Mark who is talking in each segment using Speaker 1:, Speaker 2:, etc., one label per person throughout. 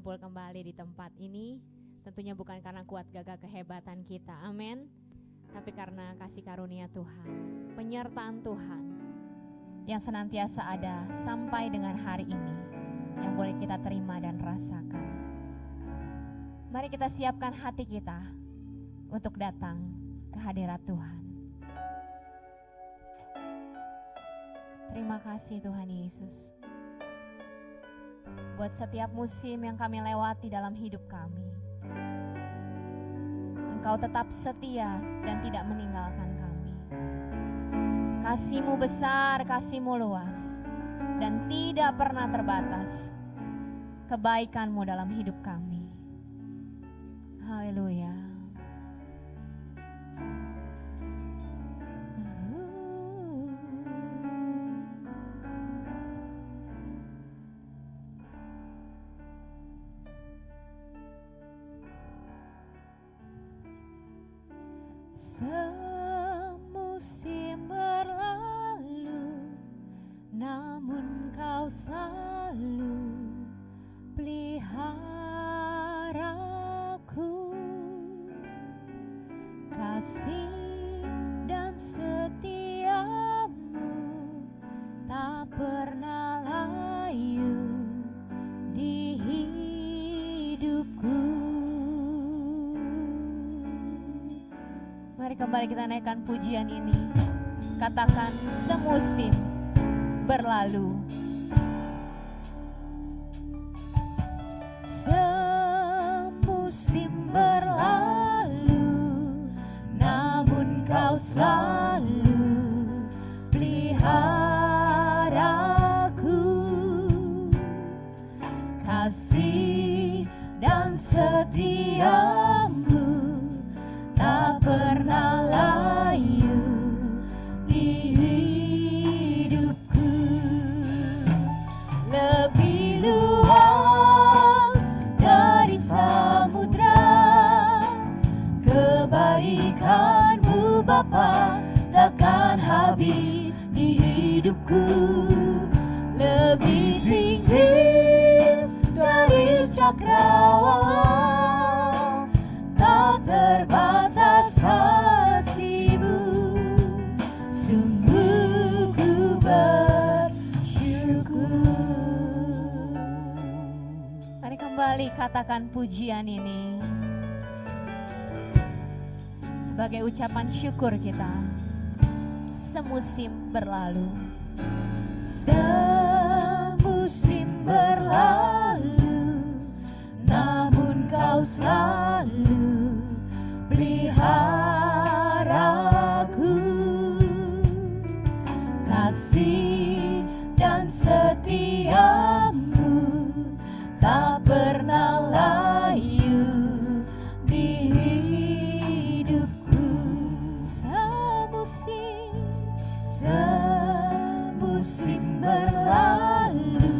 Speaker 1: berkumpul kembali di tempat ini. Tentunya bukan karena kuat gagah kehebatan kita, amin. Tapi karena kasih karunia Tuhan, penyertaan Tuhan yang senantiasa ada sampai dengan hari ini, yang boleh kita terima dan rasakan. Mari kita siapkan hati kita untuk datang ke hadirat Tuhan. Terima kasih Tuhan Yesus, buat setiap musim yang kami lewati dalam hidup kami. Engkau tetap setia dan tidak meninggalkan kami. Kasih-Mu besar, Kasih-Mu luas, dan tidak pernah terbatas kebaikan-Mu dalam hidup kami. Haleluya. Semusim berlalu, namun Kau selalu peliharaku. Kasih dan setia-Mu tak pernah layu di hidupku. Mari kembali kita naikkan pujian ini. Katakan semusim berlalu. Semusim berlalu, namun Kau selalu peliharaku. Kasih dan setia-Mu tak pernah layu di hidupku. Lebih luas dari samudra, kebaikan-Mu Bapa takkan habis di hidupku. Lebih tinggi dari cakrawala, tak terbatas kasih-Mu. Sungguh ku bersyukur. Mari kembali katakan pujian ini sebagai ucapan syukur kita. Semusim berlalu. Semusim berlalu, namun Kau selalu peliharaku. Kasih dan setia-Mu tak pernah layu di hidupku. Semusim berlalu,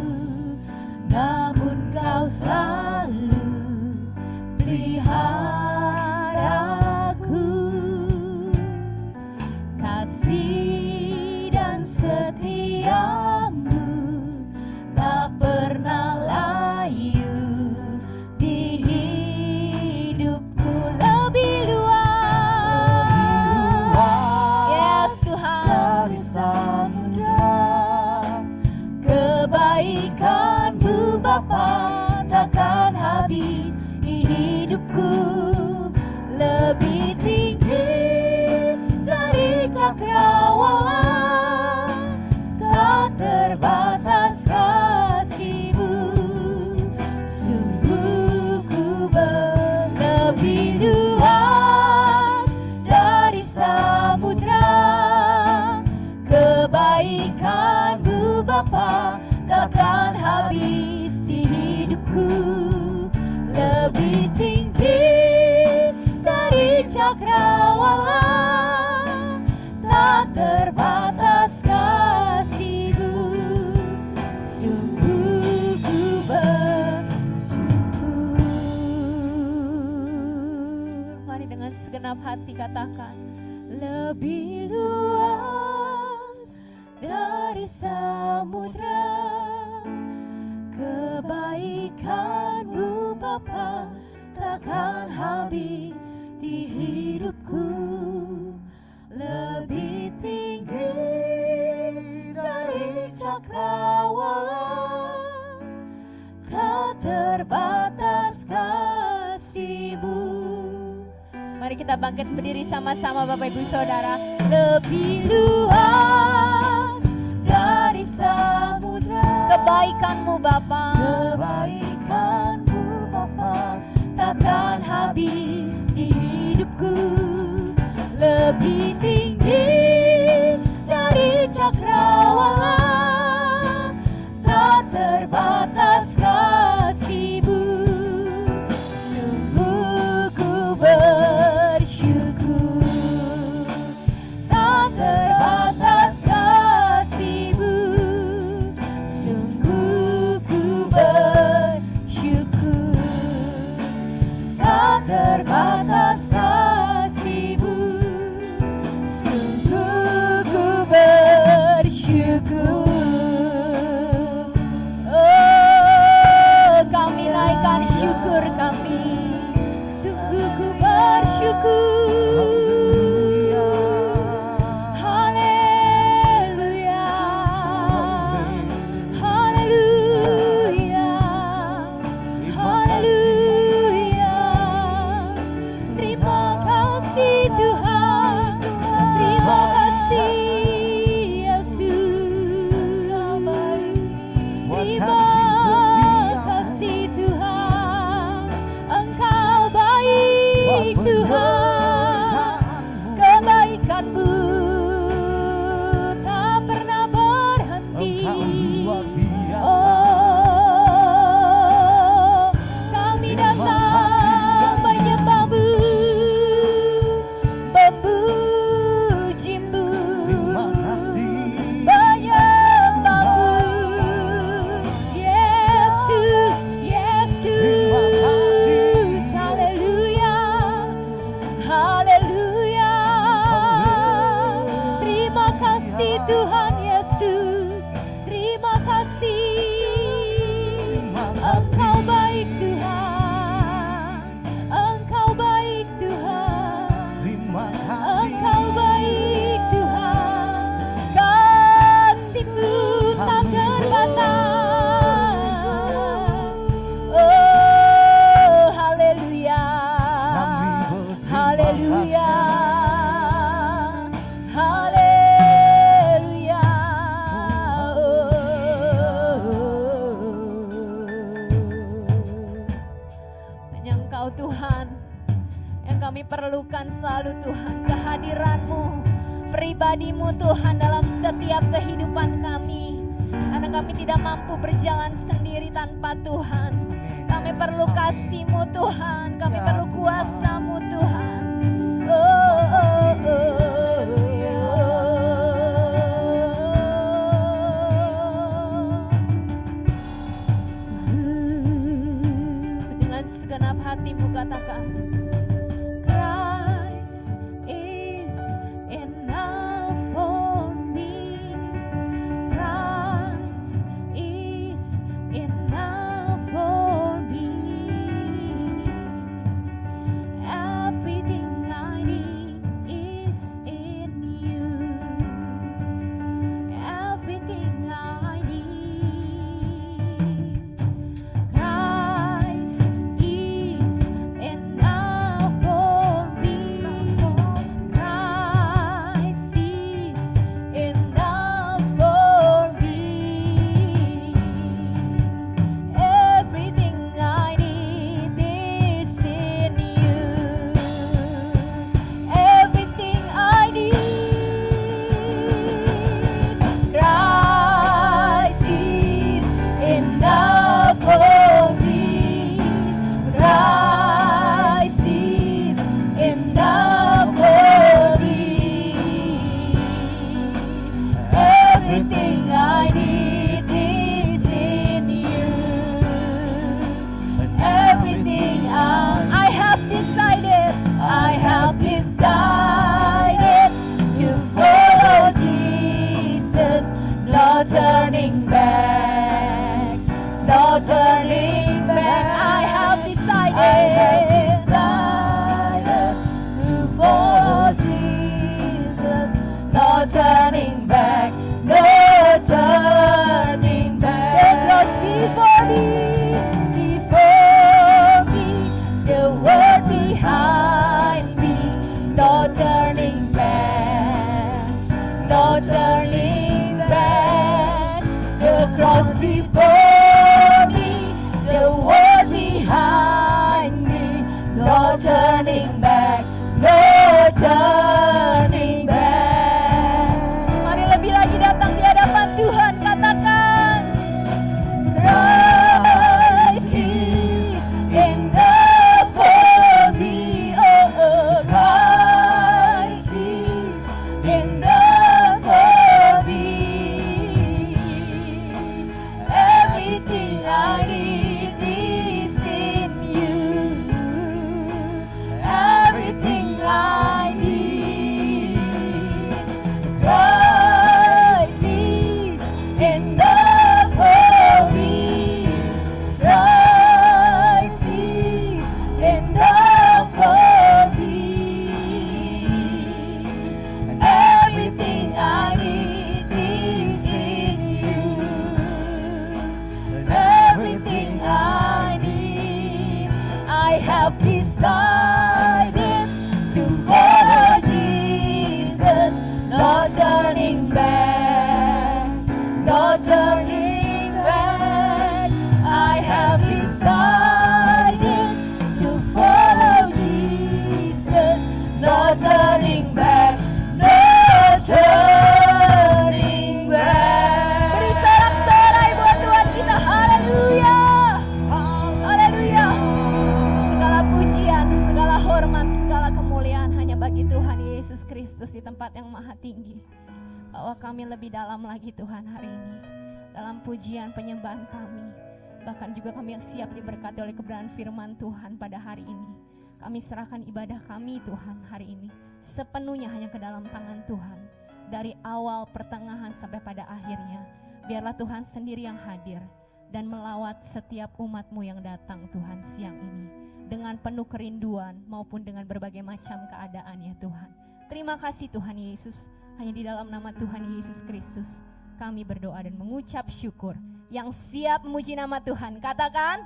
Speaker 1: namun Kau selalu peliharaku. Kasih dan setia-Mu tak pernah layu di hidupku. Lebih luas, yes Tuhan, dari samudra, kebaikan-Mu Bapa takkan habis di hidupku. Lebih tinggi dari cakrawala, tak terbatas kasih-Mu. Sungguh ku lebih luas dari samudra, kebaikan-Mu Bapa takkan habis di hidupku. Lebih tinggi dari cakrawala, tak terbatas kasih-Mu. Sungguh ku bersyukur. Mari dengan segenap hati katakan, lebih luas dari samudra, kebaikan-Mu
Speaker 2: Bapa takkan habis di hidupku, lebih tinggi dari cakrawala, kau terbatas kasih-Mu.
Speaker 1: Mari kita bangkit berdiri sama-sama Bapak Ibu Saudara.
Speaker 2: Lebih luas dari samudra,
Speaker 1: Kebaikan-Mu Bapa,
Speaker 2: kebaikan-Mu Bapa takkan habis di hidupku, lebih tinggi dari cakrawala, tak terbatas kasih-Mu. Sungguh ku bersyukur, tak terbatas kasih-Mu. Sungguh ku bersyukur, tak terbatas kasih-Mu. Sungguh ku bersyukur. Oh, kami naikkan syukur kami. Sungguh ku bersyukur. Haleluya, haleluya, haleluya. Terima kasih Tuhan, terima kasih Yesus. Terima kasih Tuhan, Engkau baik Tuhan. Kebaikan-Mu tak pernah berhenti. Oh, kami datang menyembah-Mu, memuji-Mu, menyembah-Mu. Yesus, Yesus, haleluya, haleluya. Terima kasih Tuhan Yesus, terima kasih. Engkau baik Tuhan, Engkau baik Tuhan, Engkau baik Tuhan. Kasih-Mu tak terbatas. Oh, haleluya, haleluya, haleluya. Hanya Engkau Tuhan yang kami perlukan selalu Tuhan, kehadiran-Mu, pribadi-Mu Tuhan dalam setiap kehidupan kami. Karena kami tidak mampu berjalan sendiri tanpa Tuhan. Kami perlu kasih-Mu Tuhan, kami perlu kuasa-Mu Tuhan. Oh, oh, oh. Dengan segenap hatimu katakan, Christ is enough for me. Christ is enough for me. Everything I need is in you. Everything I need. Christ is enough Kristus di tempat yang maha tinggi. Bahwa kami lebih dalam lagi Tuhan hari ini dalam pujian penyembahan kami. Bahkan juga kami yang siap diberkati oleh kebenaran firman Tuhan pada hari ini. Kami serahkan ibadah kami Tuhan hari ini sepenuhnya hanya ke dalam tangan Tuhan. Dari awal, pertengahan sampai pada akhirnya. Biarlah Tuhan sendiri yang hadir dan melawat setiap umat-Mu yang datang Tuhan siang ini. Dengan penuh kerinduan maupun dengan berbagai macam keadaan ya Tuhan. Terima kasih Tuhan Yesus. Hanya di dalam nama Tuhan Yesus Kristus kami berdoa dan mengucap syukur. Yang siap memuji nama Tuhan katakan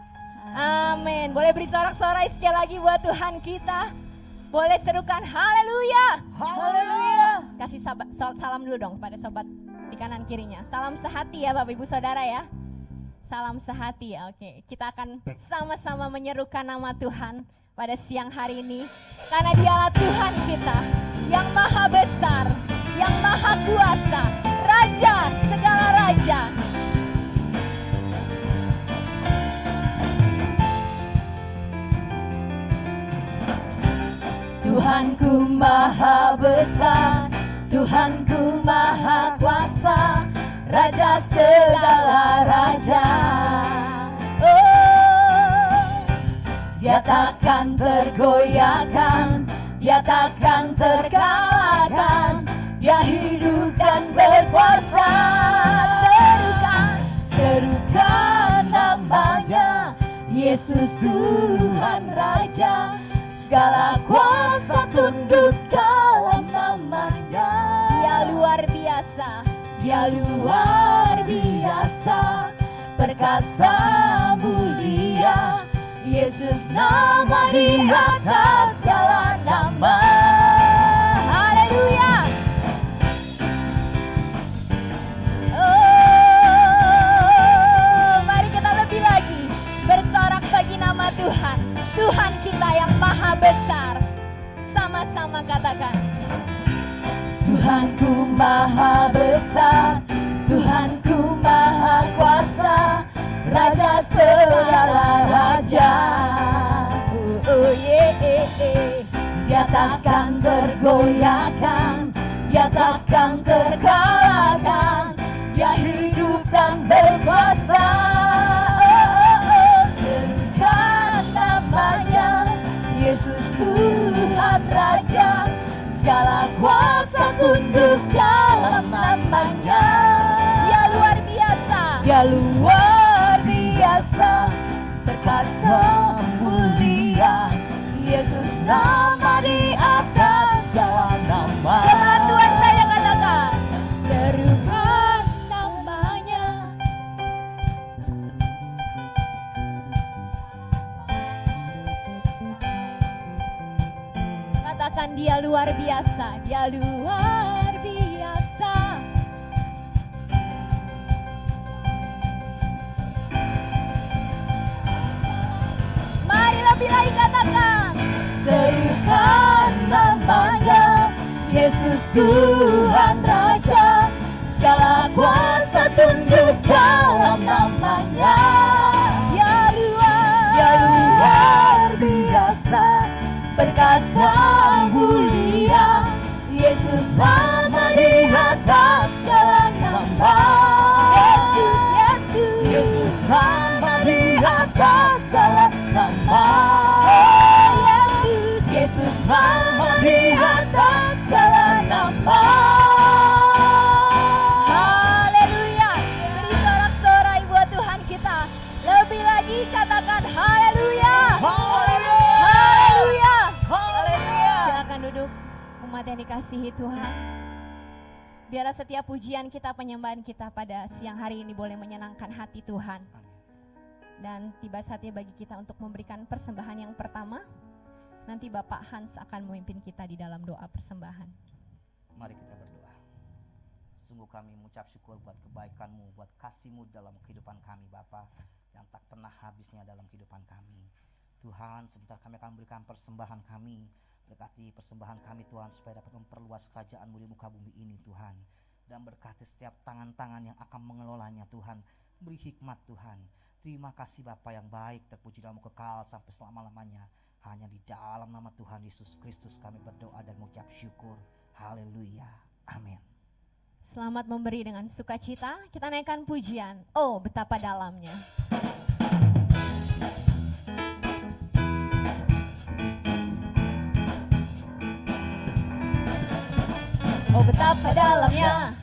Speaker 2: amin. Boleh beri sorak-sorai sekali lagi buat Tuhan kita. Boleh serukan haleluya.
Speaker 3: Haleluya.
Speaker 2: Kasih salam dulu dong pada sobat di kanan kirinya. Salam sehati ya Bapak Ibu Saudara ya. Salam sehati ya. Oke, kita akan sama-sama menyerukan nama Tuhan pada siang hari ini. Karena Dialah Tuhan kita yang maha besar, yang maha kuasa, Raja segala raja.
Speaker 3: Tuhanku maha besar, Tuhanku maha kuasa, Raja segala raja. Oh, Dia takkan tergoyahkan, Dia takkan terkalahkan, Dia hidup dan berkuasa. Serukan namanya, Yesus Tuhan Raja. Segala kuasa tunduk dalam namanya.
Speaker 2: Dia luar biasa,
Speaker 3: Dia luar biasa, perkasa mulia. Yesus nama di atas segala nama.
Speaker 2: haleluya. Oh, mari kita lebih lagi bersorak bagi nama Tuhan. Tuhan kita yang maha besar. Sama-sama katakan
Speaker 3: Tuhanku maha besar, Tuhanku maha kuasa, Raja segala raja. Dia takkan tergoyahkan, Dia takkan terkalahkan, Dia hidup dan berkuasa. Serukan namanya, Yesus Tuhan Raja. Segala kuasa tunduk dalam namanya.
Speaker 2: Dia luar biasa,
Speaker 3: Dia luar biasa, perkasa mulia. Yesus nama di atas segala nama.
Speaker 2: jemaat Tuhan saya katakan
Speaker 3: Serukan namanya.
Speaker 2: katakan Dia luar biasa, Dia luar biasa. Mari lebih lagi katakan
Speaker 3: Serukan namanya, Yesus Tuhan Raja. Segala kuasa tunduk dalam namanya. Dia luar biasa, perkasa mulia. Yesus nama di atas segala nama. Yesus nama di atas segala nama. Yesus nama di atas segala nama.
Speaker 2: haleluya. Beri sorak-sorai buat Tuhan kita. Lebih lagi katakan haleluya. Haleluya. Silakan duduk umat yang dikasihi Tuhan. Biarlah setiap pujian kita, penyembahan kita pada siang hari ini boleh menyenangkan hati Tuhan. Dan tiba saatnya bagi kita untuk memberikan persembahan yang pertama. Nanti Bapak Hans akan memimpin kita di dalam doa persembahan.
Speaker 4: Mari kita berdoa. Sungguh kami mengucap syukur buat kebaikan-Mu, buat kasih-Mu dalam kehidupan kami Bapa, yang tak pernah habisnya dalam kehidupan kami. Tuhan, sebentar kami akan memberikan persembahan kami. Berkati persembahan kami Tuhan, supaya dapat memperluas kerajaan-Mu di muka bumi ini Tuhan. Dan berkati setiap tangan-tangan yang akan mengelolanya Tuhan. Beri hikmat Tuhan. Terima kasih Bapa yang baik, terpuji namamu kekal sampai selama-lamanya. Hanya di dalam nama Tuhan Yesus Kristus kami berdoa dan mengucap syukur. Haleluya. Amin.
Speaker 1: Selamat memberi dengan sukacita. Kita naikkan pujian. Oh, betapa dalamnya.
Speaker 2: Oh, betapa dalamnya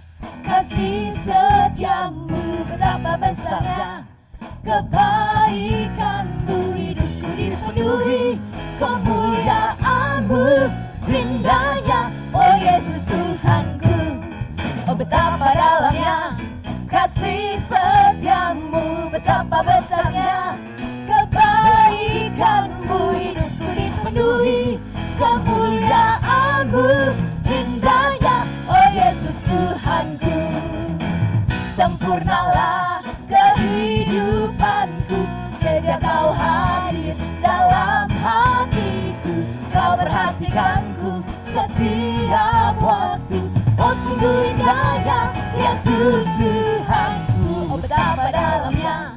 Speaker 2: kasih setiamu, betapa besarnya kebaikanmu, hidupku dipenuhi kemuliaanmu, indahnya oh Yesus Tuhanku. Oh, betapa dalamnya kasih setiamu, betapa besarnya kebaikanmu, hidupku dipenuhi kemuliaanmu, indahnya oh Yesus Tuhanku. Sempurnalah kehidupanku sejak kau hadir dalam hatiku. Kau perhatikanku setiap waktu. Oh, sungguh indahnya Yesus Tuhanku. Oh, betapa dalamnya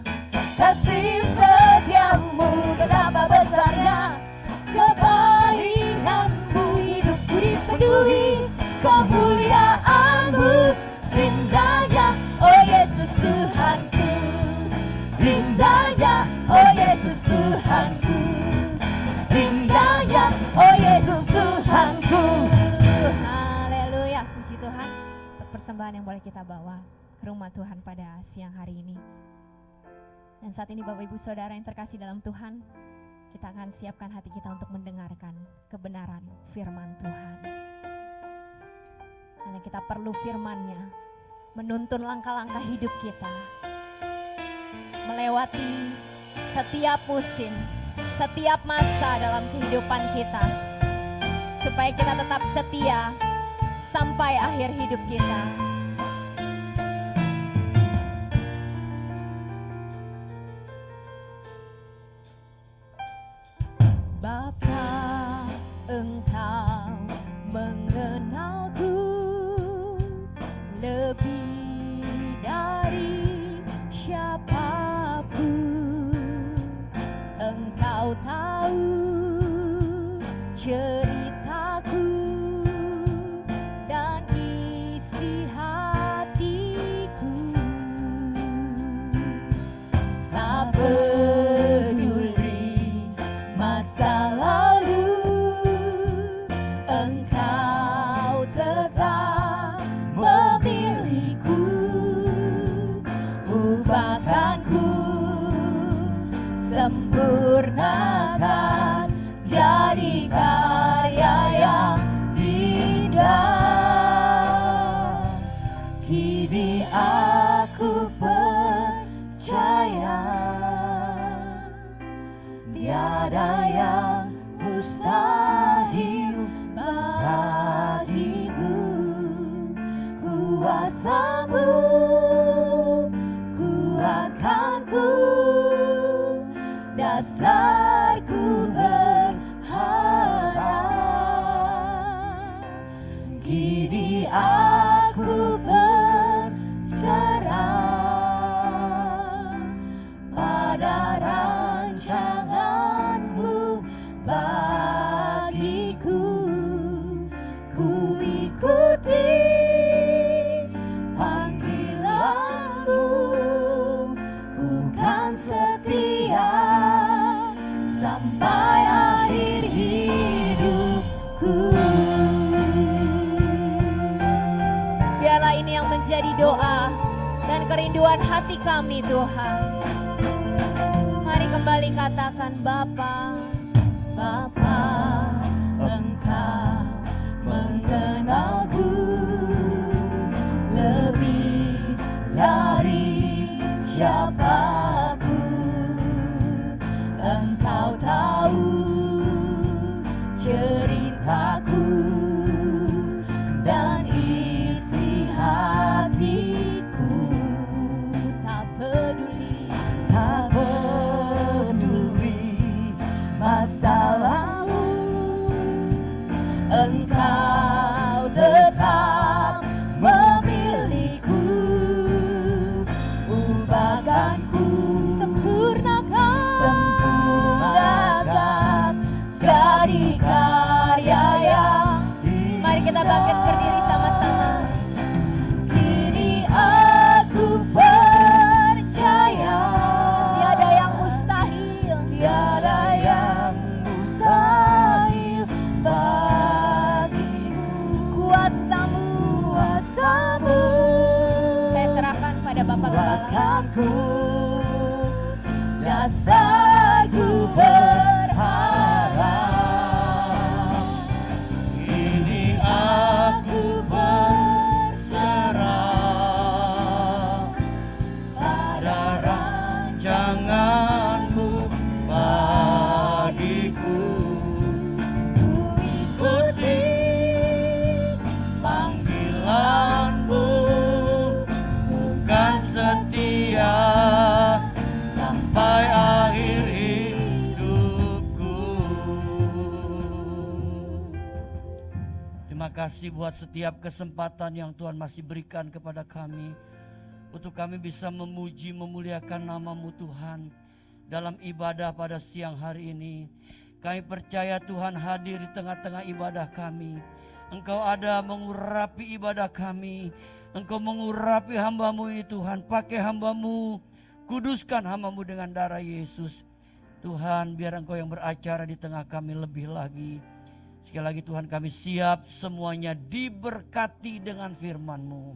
Speaker 2: kasih setiamu, betapa besarnya kebaikanmu, hidupku dipenuhi kemuliaanmu, indahnya oh Yesus Tuhanku, indahnya oh Yesus Tuhanku, indahnya oh Yesus Tuhanku.
Speaker 1: Haleluya, puji Tuhan. Untuk persembahan yang boleh kita bawa ke rumah Tuhan pada siang hari ini. Dan saat ini Bapak Ibu Saudara yang terkasih dalam Tuhan, kita akan siapkan hati kita untuk mendengarkan kebenaran firman Tuhan. Karena kita perlu firman-Nya menuntun langkah-langkah hidup kita, melewati setiap musim, setiap masa dalam kehidupan kita, supaya kita tetap setia sampai akhir hidup kita. Bapa, Engkau mengenalku lebih dari siapapun. Engkau tahu ceritaku dan isi hatiku. Tak peduli masa lalu, Engkau tetap memilihku. Ubahkanku, sempurnakan jadi karya yang indah. Kini aku percaya tiada yang mustahil bagimu. Kuasa-Mu kuatkanku, dasarku berharap. Kini aku berserah pada rancangan-Mu bagiku. Ku ikuti panggilan-Mu, ku kan setia sampai akhir hidupku. Biarlah ini yang menjadi doa dan kerinduan hati kami, Tuhan. Mari kembali katakan, Bapa, Bapa, Engkau mengenalku lebih dari siapapun. Engkau tahu ceritaku dan isi hatiku. Tak peduli masa lalu, Engkau tetap memilihku. Ubahkanku, sempurnakan
Speaker 2: bangkit berdiri sama-sama.
Speaker 3: Kini aku percaya
Speaker 2: Tiada yang mustahil.
Speaker 3: tiada yang mustahil bagimu.
Speaker 2: Kuasamu
Speaker 3: Kuasamu
Speaker 2: saya serahkan pada Bapak Gembala.
Speaker 3: kuatkanku, dasarku berharap. Kini aku berserah pada rancanganmu bagiku. Ku ikuti panggilanmu, bukan setia sampai akhir hidupku. Terima kasih buat setiap kesempatan yang Tuhan masih berikan kepada kami, untuk kami bisa memuji memuliakan nama-Mu Tuhan dalam ibadah pada siang hari ini. Kami percaya Tuhan hadir di tengah-tengah ibadah kami. Engkau ada mengurapi ibadah kami. Engkau mengurapi hamba-Mu ini Tuhan. Pakai hamba-Mu, kuduskan hamba-Mu dengan darah Yesus. Tuhan, biar Engkau yang beracara di tengah kami lebih lagi. Sekali lagi Tuhan, kami siap semuanya diberkati dengan firman-Mu.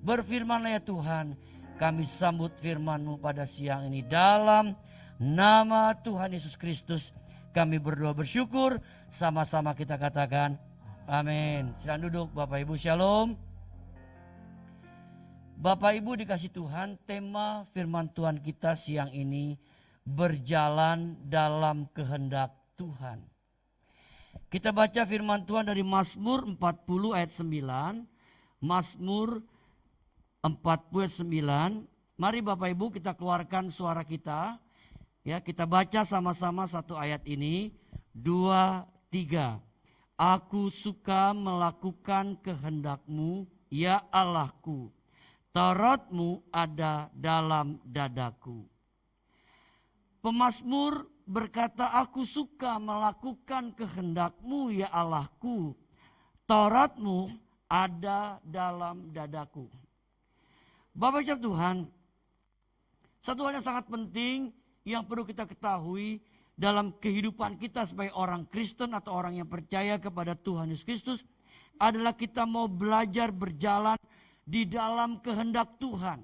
Speaker 3: Berfirmanlah ya Tuhan, kami sambut firman-Mu pada siang ini. Dalam nama Tuhan Yesus Kristus kami berdoa bersyukur. Sama-sama kita katakan amin. Silakan duduk Bapak Ibu, shalom. Bapak Ibu dikasih Tuhan, tema firman Tuhan kita siang ini berjalan dalam kehendak Tuhan. Kita baca firman Tuhan dari Mazmur 40 ayat 9. Mazmur 40 ayat 9. Mari Bapak Ibu kita keluarkan suara kita. Ya, kita baca sama-sama satu ayat ini. 2, 3. Aku suka melakukan kehendak-Mu, ya Allahku. Taurat-Mu ada dalam dadaku. Pemazmur berkata, aku suka melakukan kehendak-Mu ya Allahku. Taurat-Mu ada dalam dadaku. Bapak Ibu Tuhan, satu hal yang sangat penting yang perlu kita ketahui dalam kehidupan kita sebagai orang Kristen atau orang yang percaya kepada Tuhan Yesus Kristus adalah kita mau belajar berjalan di dalam kehendak Tuhan.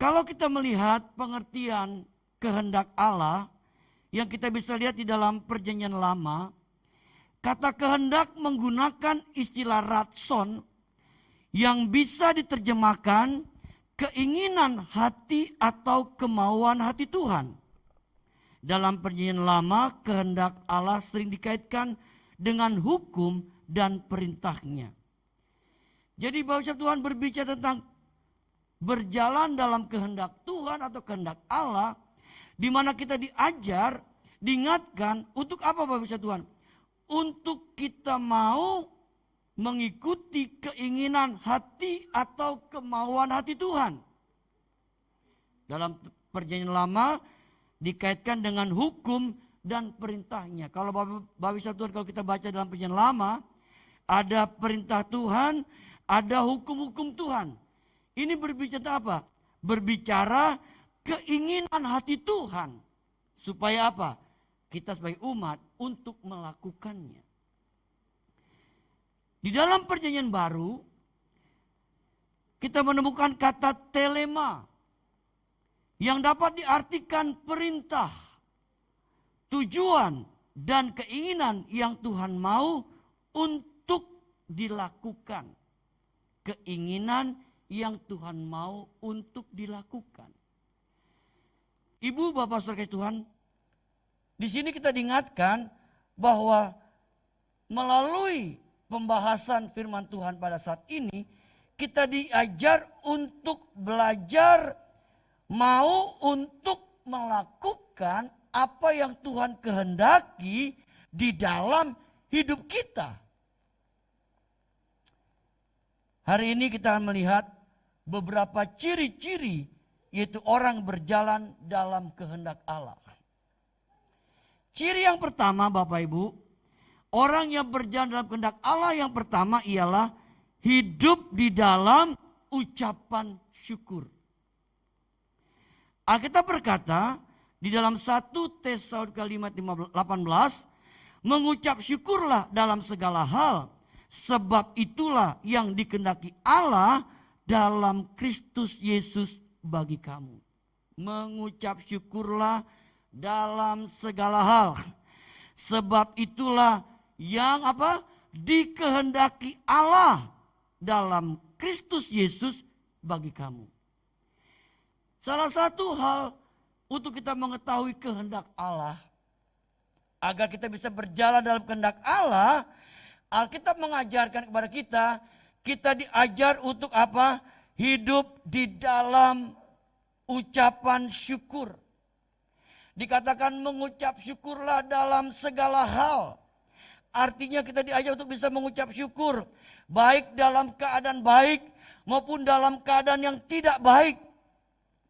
Speaker 3: Kalau kita melihat pengertian kehendak Allah yang kita bisa lihat di dalam Perjanjian Lama, kata kehendak menggunakan istilah ratson yang bisa diterjemahkan keinginan hati atau kemauan hati Tuhan. Dalam Perjanjian Lama, kehendak Allah sering dikaitkan dengan hukum dan perintahnya. Jadi bahasa Tuhan berbicara tentang berjalan dalam kehendak Tuhan atau kehendak Allah, di mana kita diajar, diingatkan untuk apa Bapak Tuhan? Untuk kita mau mengikuti keinginan hati atau kemauan hati Tuhan. Dalam Perjanjian Lama dikaitkan dengan hukum dan perintahnya. Kalau Bapak Tuhan, kalau kita baca dalam Perjanjian Lama, ada perintah Tuhan, ada hukum-hukum Tuhan. Ini berbicara apa? Berbicara keinginan hati Tuhan. Supaya apa? Kita sebagai umat untuk melakukannya. Di dalam Perjanjian Baru, kita menemukan kata telema yang dapat diartikan perintah, tujuan, dan keinginan yang Tuhan mau untuk dilakukan. Keinginan yang Tuhan mau untuk dilakukan. Ibu, Bapak, Saudara Tuhan, di sini kita diingatkan bahwa melalui pembahasan firman Tuhan pada saat ini, kita diajar untuk belajar mau untuk melakukan apa yang Tuhan kehendaki di dalam hidup kita. Hari ini kita melihat beberapa ciri-ciri, yaitu orang berjalan dalam kehendak Allah. Ciri yang pertama Bapak Ibu, Orang yang berjalan dalam kehendak Allah yang pertama ialah hidup di dalam ucapan syukur. Alkitab berkata di dalam 1 Tesalonika 5:18, mengucap syukurlah dalam segala hal, sebab itulah yang dikehendaki Allah dalam Kristus Yesus bagi kamu. Mengucap syukurlah dalam segala hal, sebab itulah yang dikehendaki Allah dalam Kristus Yesus bagi kamu. Salah satu hal untuk kita mengetahui kehendak Allah, agar kita bisa berjalan dalam kehendak Allah, Alkitab mengajarkan kepada kita diajar untuk apa? Hidup di dalam ucapan syukur. Dikatakan mengucap syukurlah dalam segala hal. Artinya kita diajar untuk bisa mengucap syukur. Baik dalam keadaan baik maupun dalam keadaan yang tidak baik.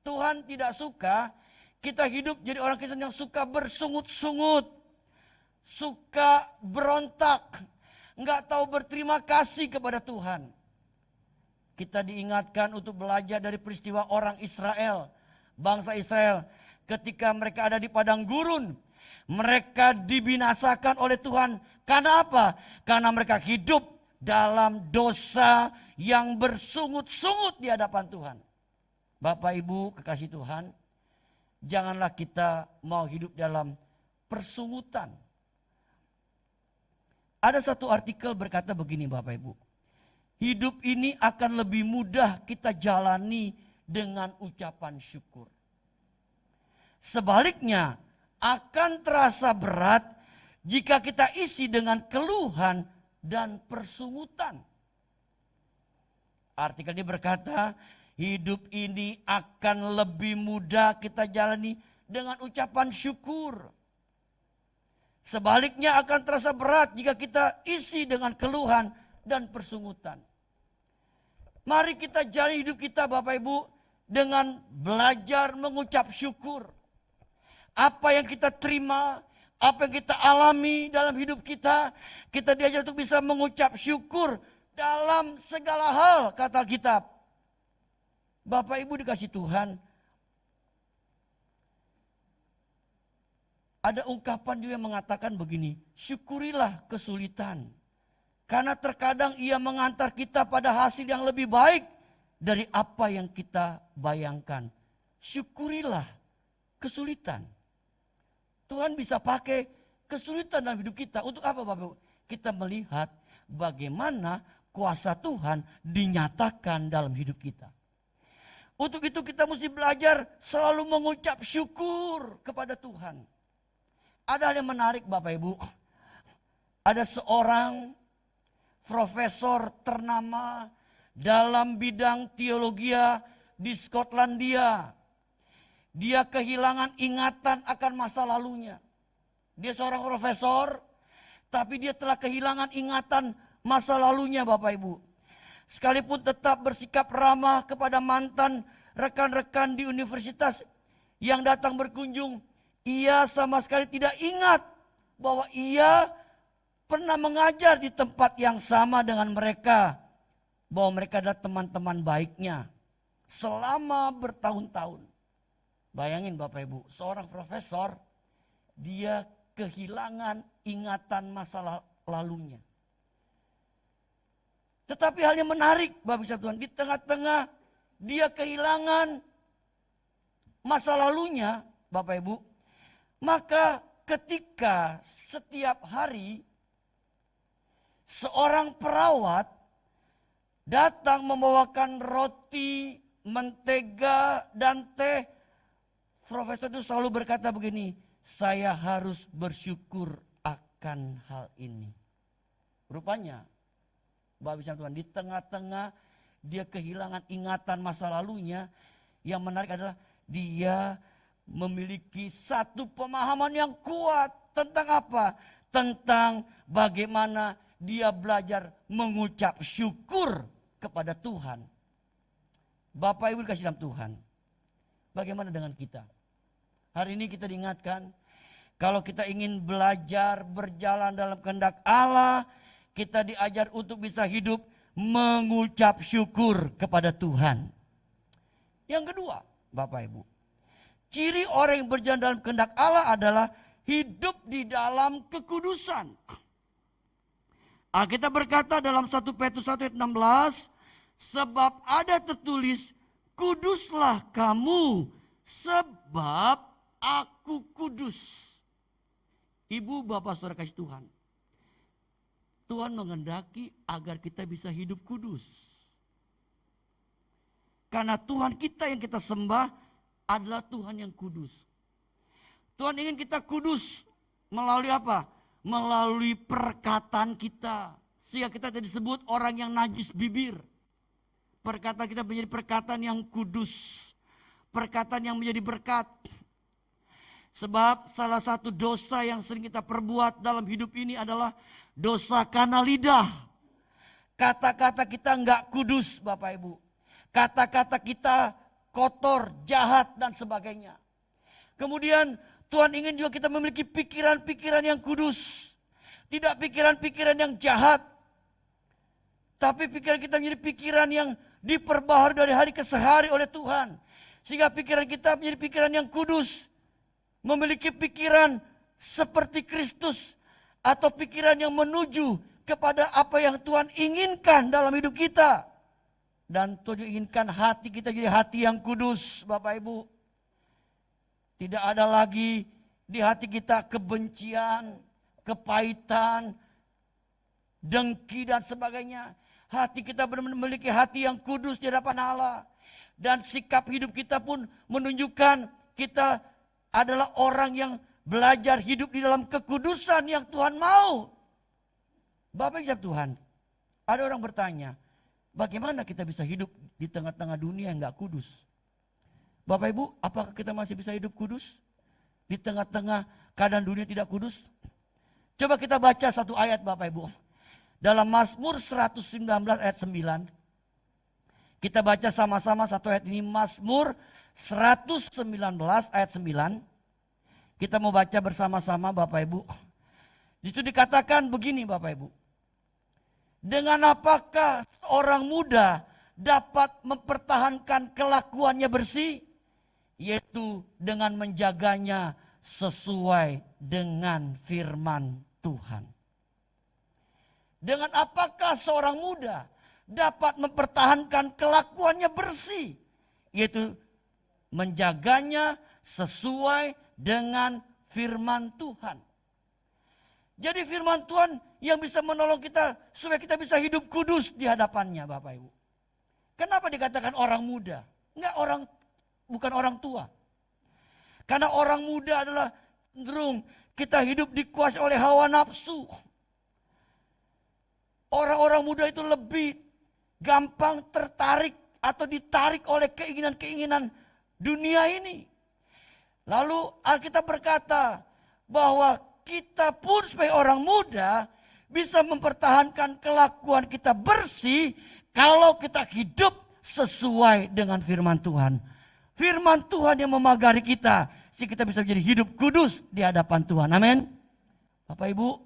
Speaker 3: Tuhan tidak suka kita hidup jadi orang Kristen yang suka bersungut-sungut. Suka berontak. Enggak tahu berterima kasih kepada Tuhan. Kita diingatkan untuk belajar dari peristiwa orang Israel. Bangsa Israel ketika mereka ada di padang gurun. Mereka dibinasakan oleh Tuhan. Karena apa? Karena mereka hidup dalam dosa yang bersungut-sungut di hadapan Tuhan. Bapak Ibu kekasih Tuhan, janganlah kita mau hidup dalam persungutan. Ada satu artikel berkata begini Bapak Ibu. Hidup ini akan lebih mudah kita jalani dengan ucapan syukur. Sebaliknya akan terasa berat jika kita isi dengan keluhan dan persungutan. Artikel ini berkata, hidup ini akan lebih mudah kita jalani dengan ucapan syukur. Sebaliknya akan terasa berat jika kita isi dengan keluhan dan persungutan. Mari kita jalani hidup kita Bapak Ibu dengan belajar mengucap syukur. Apa yang kita terima, apa yang kita alami dalam hidup kita, kita diajar untuk bisa mengucap syukur dalam segala hal, kata Alkitab. Bapak Ibu dikasih Tuhan, ada ungkapan juga yang mengatakan begini, syukurilah kesulitan. Karena terkadang ia mengantar kita pada hasil yang lebih baik dari apa yang kita bayangkan. Syukurilah kesulitan. Tuhan bisa pakai kesulitan dalam hidup kita. Untuk apa Bapak Ibu? Kita melihat bagaimana kuasa Tuhan dinyatakan dalam hidup kita. Untuk itu kita mesti belajar selalu mengucap syukur kepada Tuhan. Ada hal yang menarik Bapak Ibu. Ada seorang profesor ternama dalam bidang teologi di Skotlandia. Dia kehilangan ingatan akan masa lalunya. Dia seorang profesor, tapi dia telah kehilangan ingatan masa lalunya Bapak Ibu. Sekalipun tetap bersikap ramah kepada mantan rekan-rekan di universitas yang datang berkunjung, ia sama sekali tidak ingat bahwa ia pernah mengajar di tempat yang sama dengan mereka. Bahwa mereka adalah teman-teman baiknya selama bertahun-tahun. Bayangin Bapak Ibu, seorang profesor, dia kehilangan ingatan masa lalunya. Tetapi hal yang menarik Bapak Ibu Tuhan, di tengah-tengah dia kehilangan masa lalunya Bapak Ibu, maka ketika setiap hari seorang perawat datang membawakan roti, mentega, dan teh, profesor itu selalu berkata begini, saya harus bersyukur akan hal ini. Rupanya, Bapak Ibu Tuhan, di tengah-tengah dia kehilangan ingatan masa lalunya, yang menarik adalah dia memiliki satu pemahaman yang kuat tentang apa? Tentang bagaimana dia belajar mengucap syukur kepada Tuhan. Bapak Ibu dikasih dalam Tuhan, bagaimana dengan kita? Hari ini kita diingatkan, Kalau kita ingin belajar berjalan dalam kehendak Allah, kita diajar untuk bisa hidup mengucap syukur kepada Tuhan. Yang kedua, Bapak Ibu, ciri orang yang berjalan dalam kehendak Allah adalah hidup di dalam kekudusan. Alkitab berkata dalam 1 Petrus 1 ayat 16, sebab ada tertulis, kuduslah kamu sebab aku kudus. Ibu, bapak, saudara kasih Tuhan. Tuhan menghendaki agar kita bisa hidup kudus. Karena Tuhan kita yang kita sembah adalah Tuhan yang kudus. Tuhan ingin kita kudus melalui apa? Melalui perkataan kita. Sehingga kita tidak disebut orang yang najis bibir. Perkataan kita menjadi perkataan yang kudus. Perkataan yang menjadi berkat. Sebab salah satu dosa yang sering kita perbuat dalam hidup ini adalah dosa karena lidah. Kata-kata kita enggak kudus, Bapak Ibu. Kata-kata kita kotor, jahat dan sebagainya. Kemudian Tuhan ingin juga kita memiliki pikiran-pikiran yang kudus. Tidak pikiran-pikiran yang jahat. Tapi pikiran kita menjadi pikiran yang diperbaharui dari hari ke hari oleh Tuhan. Sehingga pikiran kita menjadi pikiran yang kudus. Memiliki pikiran seperti Kristus. Atau pikiran yang menuju kepada apa yang Tuhan inginkan dalam hidup kita. Dan Tuhan inginkan hati kita jadi hati yang kudus, Bapak Ibu. Tidak ada lagi di hati kita kebencian, kepahitan, dengki dan sebagainya. Hati kita benar-benar memiliki hati yang kudus di hadapan Allah. Dan sikap hidup kita pun menunjukkan kita adalah orang yang belajar hidup di dalam kekudusan yang Tuhan mau. Bapak Ibu Tuhan, ada orang bertanya, bagaimana kita bisa hidup di tengah-tengah dunia yang gak kudus? Bapak Ibu, apakah kita masih bisa hidup kudus? Di tengah-tengah keadaan dunia tidak kudus? Coba kita baca satu ayat Bapak Ibu. Dalam Mazmur 119 ayat 9. Kita baca sama-sama satu ayat ini. Mazmur 119 ayat 9. Kita mau baca bersama-sama Bapak Ibu. Di situ dikatakan begini Bapak Ibu. Dengan apakah seorang muda dapat mempertahankan kelakuannya bersih? Yaitu dengan menjaganya sesuai dengan firman Tuhan. Dengan apakah seorang muda dapat mempertahankan kelakuannya bersih? Yaitu menjaganya sesuai dengan firman Tuhan. Jadi firman Tuhan yang bisa menolong kita supaya kita bisa hidup kudus di hadapannya Bapak Ibu. Kenapa dikatakan orang muda? Bukan orang tua. Karena orang muda adalah cenderung kita hidup dikuasai oleh hawa nafsu. Orang-orang muda itu lebih gampang tertarik atau ditarik oleh keinginan-keinginan dunia ini. Lalu Alkitab berkata bahwa kita pun sebagai orang muda bisa mempertahankan kelakuan kita bersih kalau kita hidup sesuai dengan firman Tuhan. Firman Tuhan yang memagari kita sehingga kita bisa menjadi hidup kudus di hadapan Tuhan. Amin. Bapak Ibu,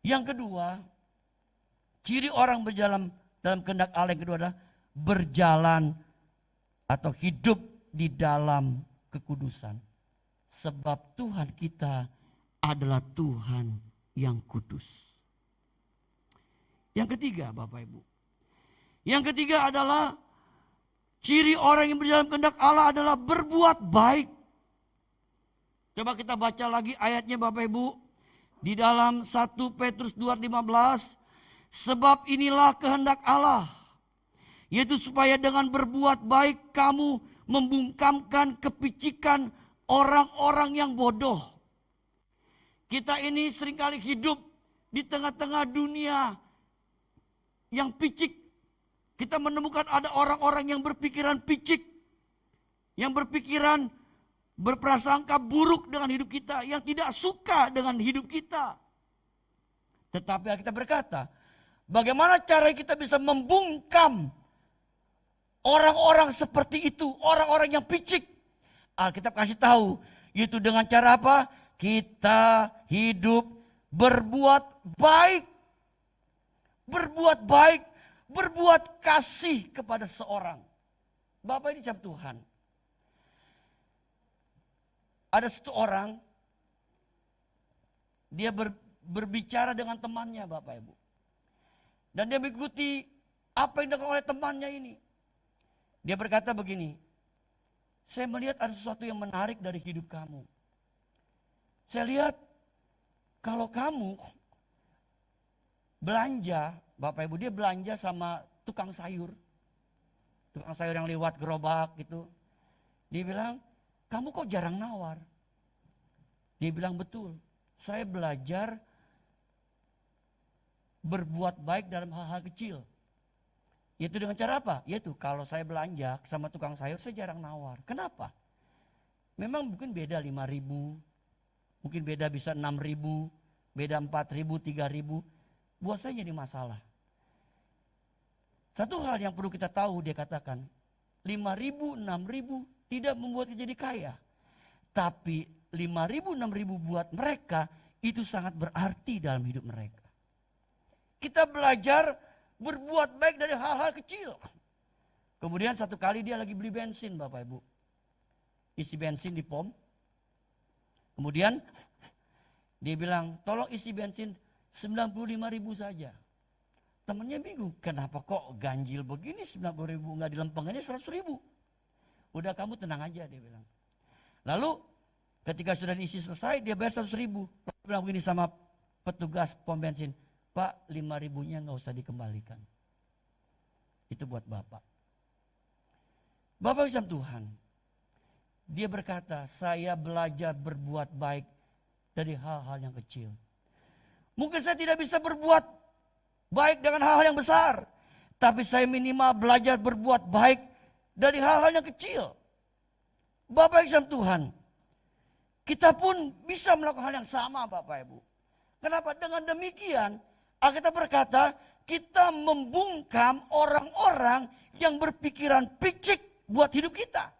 Speaker 3: yang kedua, ciri orang berjalan dalam kehendak Allah yang kedua adalah berjalan atau hidup di dalam kekudusan. Sebab Tuhan kita adalah Tuhan yang kudus. Yang ketiga Bapak Ibu. Yang ketiga adalah ciri orang yang berjalan kehendak Allah adalah berbuat baik. Coba kita baca lagi ayatnya Bapak Ibu. Di dalam 1 Petrus 2:15. Sebab inilah kehendak Allah. Yaitu supaya dengan berbuat baik kamu membungkamkan kepicikan orang-orang yang bodoh. Kita ini seringkali hidup di tengah-tengah dunia yang picik. Kita menemukan ada orang-orang yang berpikiran picik. Yang berpikiran berprasangka buruk dengan hidup kita. Yang tidak suka dengan hidup kita. Tetapi kita berkata, bagaimana cara kita bisa membungkam orang-orang seperti itu, orang-orang yang picik? Alkitab kasih tahu, Yaitu dengan cara apa? Kita hidup berbuat baik. Berbuat baik, berbuat kasih kepada seorang. Bapak ini dicap Tuhan. Ada satu orang, dia berbicara dengan temannya Bapak Ibu. Dan dia mengikuti apa yang dilakukan oleh temannya ini. Dia berkata begini, saya melihat ada sesuatu yang menarik dari hidup kamu. Saya lihat kalau kamu belanja, Bapak Ibu, dia belanja sama tukang sayur. Tukang sayur yang lewat gerobak gitu. Dia bilang, kamu kok jarang nawar? Dia bilang, betul, saya belajar berbuat baik dalam hal-hal kecil. Yaitu dengan cara apa? Yaitu kalau saya belanja sama tukang sayur saya jarang nawar. Kenapa? Memang mungkin beda 5.000, mungkin beda bisa 6.000, beda 4.000, 3.000. Buat saya jadi masalah. Satu hal yang perlu kita tahu, dia katakan 5.000, 6.000 tidak membuat kita jadi kaya. Tapi 5.000, 6.000 buat mereka itu sangat berarti dalam hidup mereka. Kita belajar berbuat baik dari hal-hal kecil. Kemudian satu kali dia lagi beli bensin Bapak Ibu. Isi bensin di pom. Kemudian dia bilang, tolong isi bensin 95.000 saja. Temennya bingung, kenapa kok ganjil begini 90.000, nggak dilempengannya 100.000. Udah kamu tenang aja, dia bilang. Lalu ketika sudah diisi selesai, dia bayar 100.000. Dia bilang begini sama petugas pom bensin, Pak, 5.000-nya nggak usah dikembalikan. Itu buat Bapak. Bapak Islam Tuhan. Dia berkata, saya belajar berbuat baik dari hal-hal yang kecil. Mungkin saya tidak bisa berbuat baik dengan hal-hal yang besar. Tapi saya minimal belajar berbuat baik dari hal-hal yang kecil. Bapak Islam Tuhan. Kita pun bisa melakukan hal yang sama Bapak Ibu. Kenapa? Dengan demikian Alkitab berkata, kita membungkam orang-orang yang berpikiran picik buat hidup kita.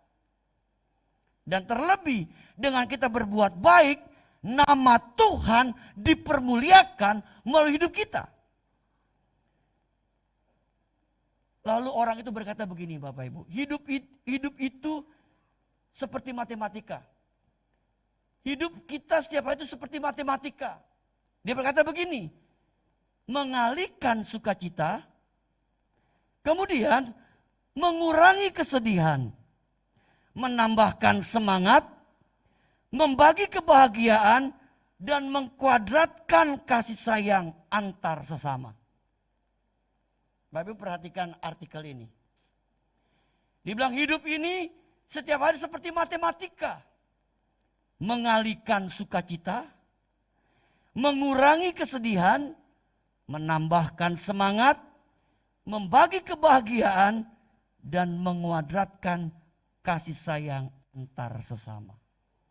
Speaker 3: Dan terlebih dengan kita berbuat baik, nama Tuhan dipermuliakan melalui hidup kita. Lalu orang itu berkata begini Bapak Ibu, hidup itu seperti matematika. Hidup kita setiap hari itu seperti matematika. Dia berkata begini, mengalihkan sukacita, kemudian mengurangi kesedihan, menambahkan semangat, membagi kebahagiaan, dan mengkuadratkan kasih sayang antar sesama. Bapak Ibu perhatikan artikel ini. Dibilang hidup ini setiap hari seperti matematika. Mengalihkan sukacita, mengurangi kesedihan, menambahkan semangat, membagi kebahagiaan, dan menguadratkan kasih sayang antar sesama.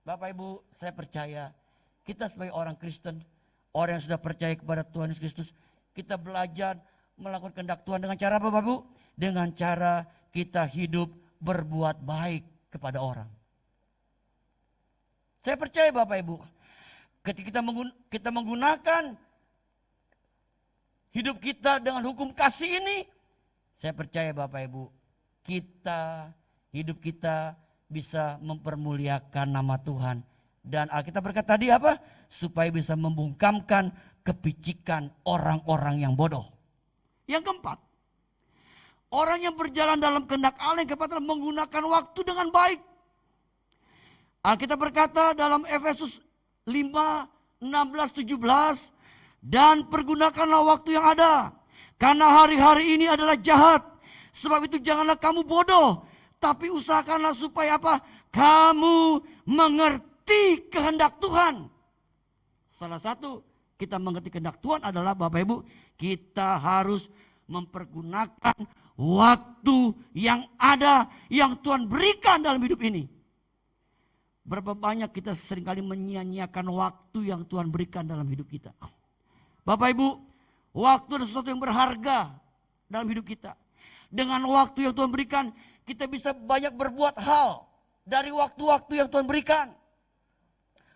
Speaker 3: Bapak Ibu, saya percaya kita sebagai orang Kristen, orang yang sudah percaya kepada Tuhan Yesus Kristus, kita belajar melakukan kehendak Tuhan dengan cara apa Bapak Ibu? Dengan cara kita hidup berbuat baik kepada orang. Saya percaya Bapak Ibu, ketika kita menggunakan hidup kita dengan hukum kasih ini, saya percaya Bapak Ibu, hidup kita bisa mempermuliakan nama Tuhan. Dan Alkitab berkata tadi apa? Supaya bisa membungkamkan kepicikan orang-orang yang bodoh. Yang keempat, orang yang berjalan dalam kehendak Allah yang keempat adalah menggunakan waktu dengan baik. Alkitab berkata dalam Efesus 5, 16, 17, dan pergunakanlah waktu yang ada, karena hari-hari ini adalah jahat. Sebab itu janganlah kamu bodoh, tapi usahakanlah supaya apa? Kamu mengerti kehendak Tuhan. Salah satu kita mengerti kehendak Tuhan adalah Bapak Ibu, kita harus mempergunakan waktu yang ada, yang Tuhan berikan dalam hidup ini. Berapa banyak kita seringkali menyia-nyiakan waktu yang Tuhan berikan dalam hidup kita. Bapak Ibu, waktu adalah sesuatu yang berharga dalam hidup kita. Dengan waktu yang Tuhan berikan, kita bisa banyak berbuat hal dari waktu-waktu yang Tuhan berikan.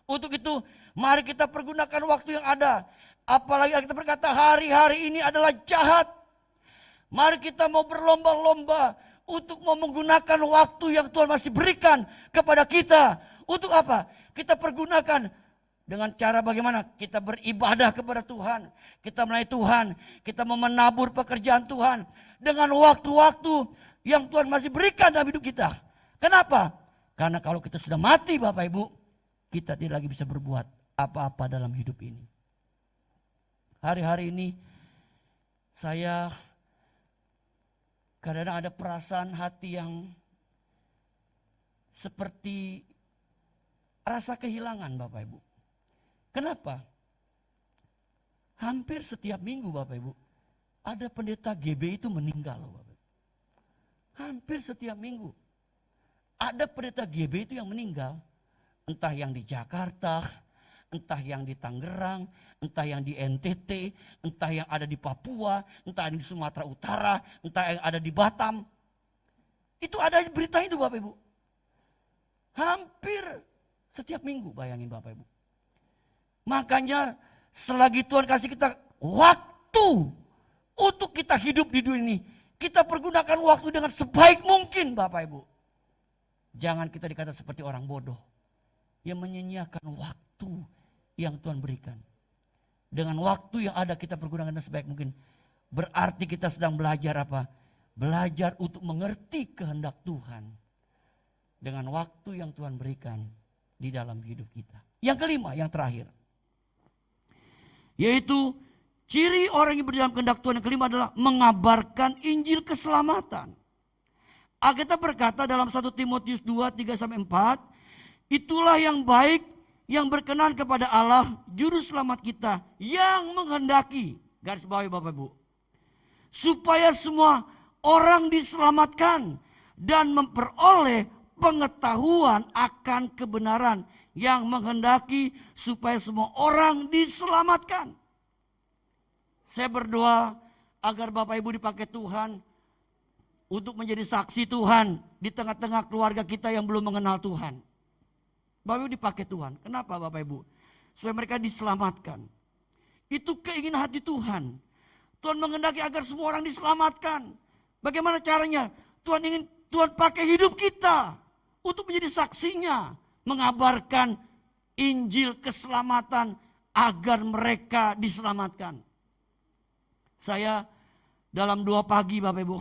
Speaker 3: Untuk itu mari kita pergunakan waktu yang ada. Apalagi kita berkata hari-hari ini adalah jahat. Mari kita mau berlomba-lomba untuk mau menggunakan waktu yang Tuhan masih berikan kepada kita. Untuk apa? Kita pergunakan dengan cara bagaimana? Kita beribadah kepada Tuhan. Kita melayani Tuhan. Kita mau menabur pekerjaan Tuhan. Dengan waktu-waktu yang Tuhan masih berikan dalam hidup kita. Kenapa? Karena kalau kita sudah mati Bapak Ibu, kita tidak lagi bisa berbuat apa-apa dalam hidup ini. Hari-hari ini saya kadang-kadang ada perasaan hati yang seperti rasa kehilangan Bapak Ibu. Kenapa? Hampir setiap minggu Bapak Ibu, ada pendeta GB itu meninggal Bapak Ibu. Hampir setiap minggu. Ada pendeta GB itu yang meninggal. Entah yang di Jakarta, entah yang di Tangerang, entah yang di NTT, entah yang ada di Papua, entah yang di Sumatera Utara, entah yang ada di Batam. Itu ada berita itu Bapak Ibu. Hampir setiap minggu, bayangin Bapak Ibu. Makanya selagi Tuhan kasih kita waktu untuk kita hidup di dunia ini, kita pergunakan waktu dengan sebaik mungkin Bapak Ibu. Jangan kita dikata seperti orang bodoh yang menyia-nyiakan waktu yang Tuhan berikan. Dengan waktu yang ada kita pergunakan dengan sebaik mungkin. Berarti kita sedang belajar apa? Belajar untuk mengerti kehendak Tuhan. Dengan waktu yang Tuhan berikan di dalam hidup kita. Yang kelima, yang terakhir. Yaitu ciri orang yang berdalam kehendak Tuhan yang kelima adalah mengabarkan Injil keselamatan. Alkitab berkata dalam 1 Timotius 2, 3-4, itulah yang baik yang berkenan kepada Allah juru selamat kita yang menghendaki, garis bawahi Bapak Ibu, supaya semua orang diselamatkan dan memperoleh pengetahuan akan kebenaran, yang menghendaki supaya semua orang diselamatkan. Saya berdoa agar Bapak Ibu dipakai Tuhan untuk menjadi saksi Tuhan di tengah-tengah keluarga kita yang belum mengenal Tuhan. Bapak Ibu dipakai Tuhan. Kenapa Bapak Ibu? Supaya mereka diselamatkan. Itu keinginan hati Tuhan. Tuhan menghendaki agar semua orang diselamatkan. Bagaimana caranya? Tuhan pakai hidup kita untuk menjadi saksinya. Mengabarkan Injil keselamatan agar mereka diselamatkan. Saya dalam 2 pagi Bapak Ibu,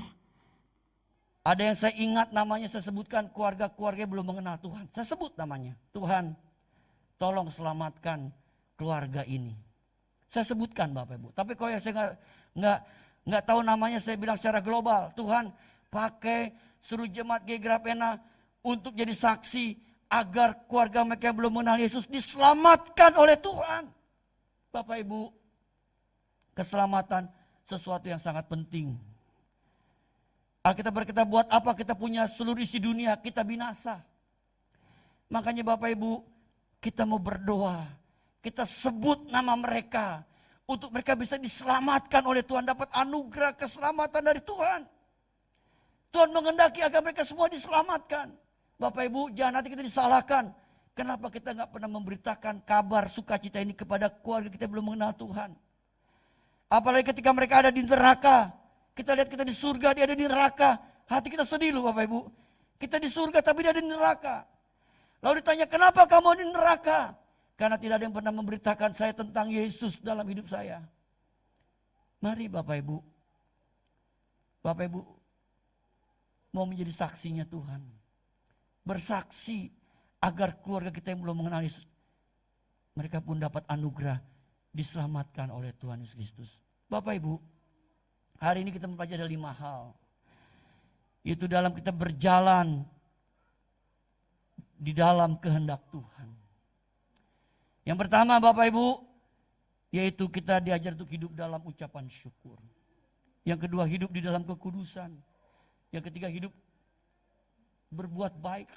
Speaker 3: ada yang saya ingat namanya, saya sebutkan keluarga-keluarga belum mengenal Tuhan. Saya sebut namanya, Tuhan tolong selamatkan keluarga ini. Saya sebutkan Bapak Ibu. Tapi kalau yang saya nggak tahu namanya, saya bilang secara global, Tuhan pakai seluruh jemaat GGRA Pena untuk jadi saksi agar keluarga mereka yang belum mengenal Yesus diselamatkan oleh Tuhan. Bapak Ibu, keselamatan sesuatu yang sangat penting. Alkitab berkata, buat apa kita punya seluruh isi dunia, kita binasa. Makanya Bapak Ibu, kita mau berdoa, kita sebut nama mereka, untuk mereka bisa diselamatkan oleh Tuhan, dapat anugerah keselamatan dari Tuhan. Tuhan menghendaki agar mereka semua diselamatkan. Bapak Ibu, jangan nanti kita disalahkan. Kenapa kita nggak pernah memberitakan kabar sukacita ini kepada keluarga kita belum mengenal Tuhan. Apalagi ketika mereka ada di neraka. Kita lihat kita di surga, dia ada di neraka. Hati kita sedih loh Bapak Ibu. Kita di surga tapi dia ada di neraka. Lalu ditanya, kenapa kamu di neraka? Karena tidak ada yang pernah memberitakan saya tentang Yesus dalam hidup saya. Mari Bapak Ibu. Bapak Ibu mau menjadi saksinya Tuhan. Bersaksi agar keluarga kita yang belum mengenal Yesus, mereka pun dapat anugerah diselamatkan oleh Tuhan Yesus Kristus. Bapak Ibu, hari ini kita mempelajari 5 hal. Itu dalam kita berjalan di dalam kehendak Tuhan. Yang pertama Bapak Ibu, yaitu kita diajar untuk hidup dalam ucapan syukur. Yang kedua, hidup di dalam kekudusan. Yang ketiga, hidup berbuat baik.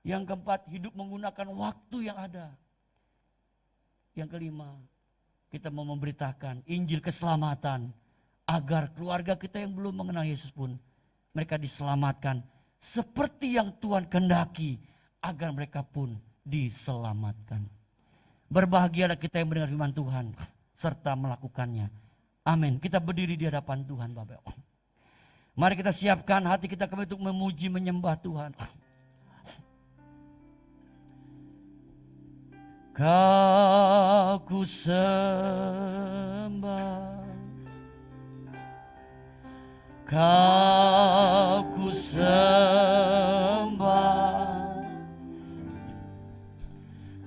Speaker 3: Yang keempat, hidup menggunakan waktu yang ada. Yang kelima, kita mau memberitakan Injil keselamatan agar keluarga kita yang belum mengenal Yesus pun mereka diselamatkan seperti yang Tuhan kehendaki agar mereka pun diselamatkan. Berbahagialah kita yang mendengar firman Tuhan serta melakukannya. Amin. Kita berdiri di hadapan Tuhan Bapak. Mari kita siapkan hati kita kembali untuk memuji menyembah Tuhan. Kau ku sembah, Kau ku sembah,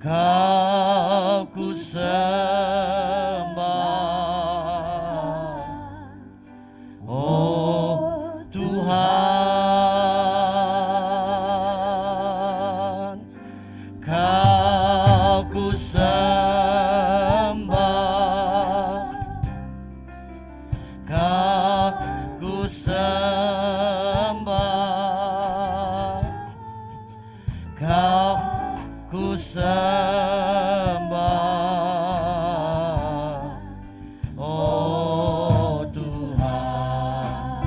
Speaker 3: Kau ku sembah, oh Tuhan, Kau ku sembah, Kau ku sembah, Kau ku sembah, oh Tuhan.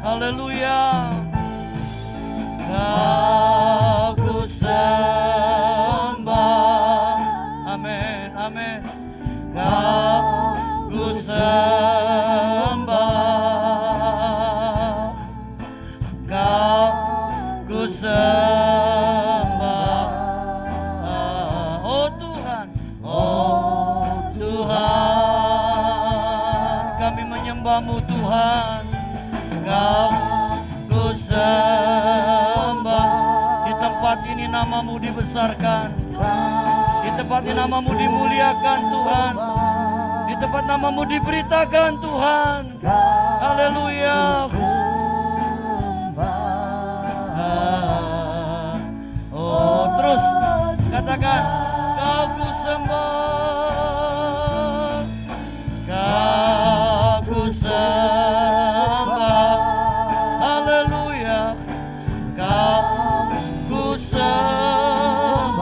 Speaker 3: Haleluya. Kau ku sembah. Amin, amin. Kau ku sembah, Kau ku sembah, oh Tuhan, oh Tuhan, kami menyembah-Mu Tuhan. Kau ku sembah. Di tempat ini nama-Mu dibesarkan, di tempat ini nama-Mu dimuliakan Tuhan, di tempat nama-Mu diberitakan Tuhan. Haleluya. Oh, terus katakan, Kau ku sembah, Kau ku sembah. Haleluya. Kau ku sembah,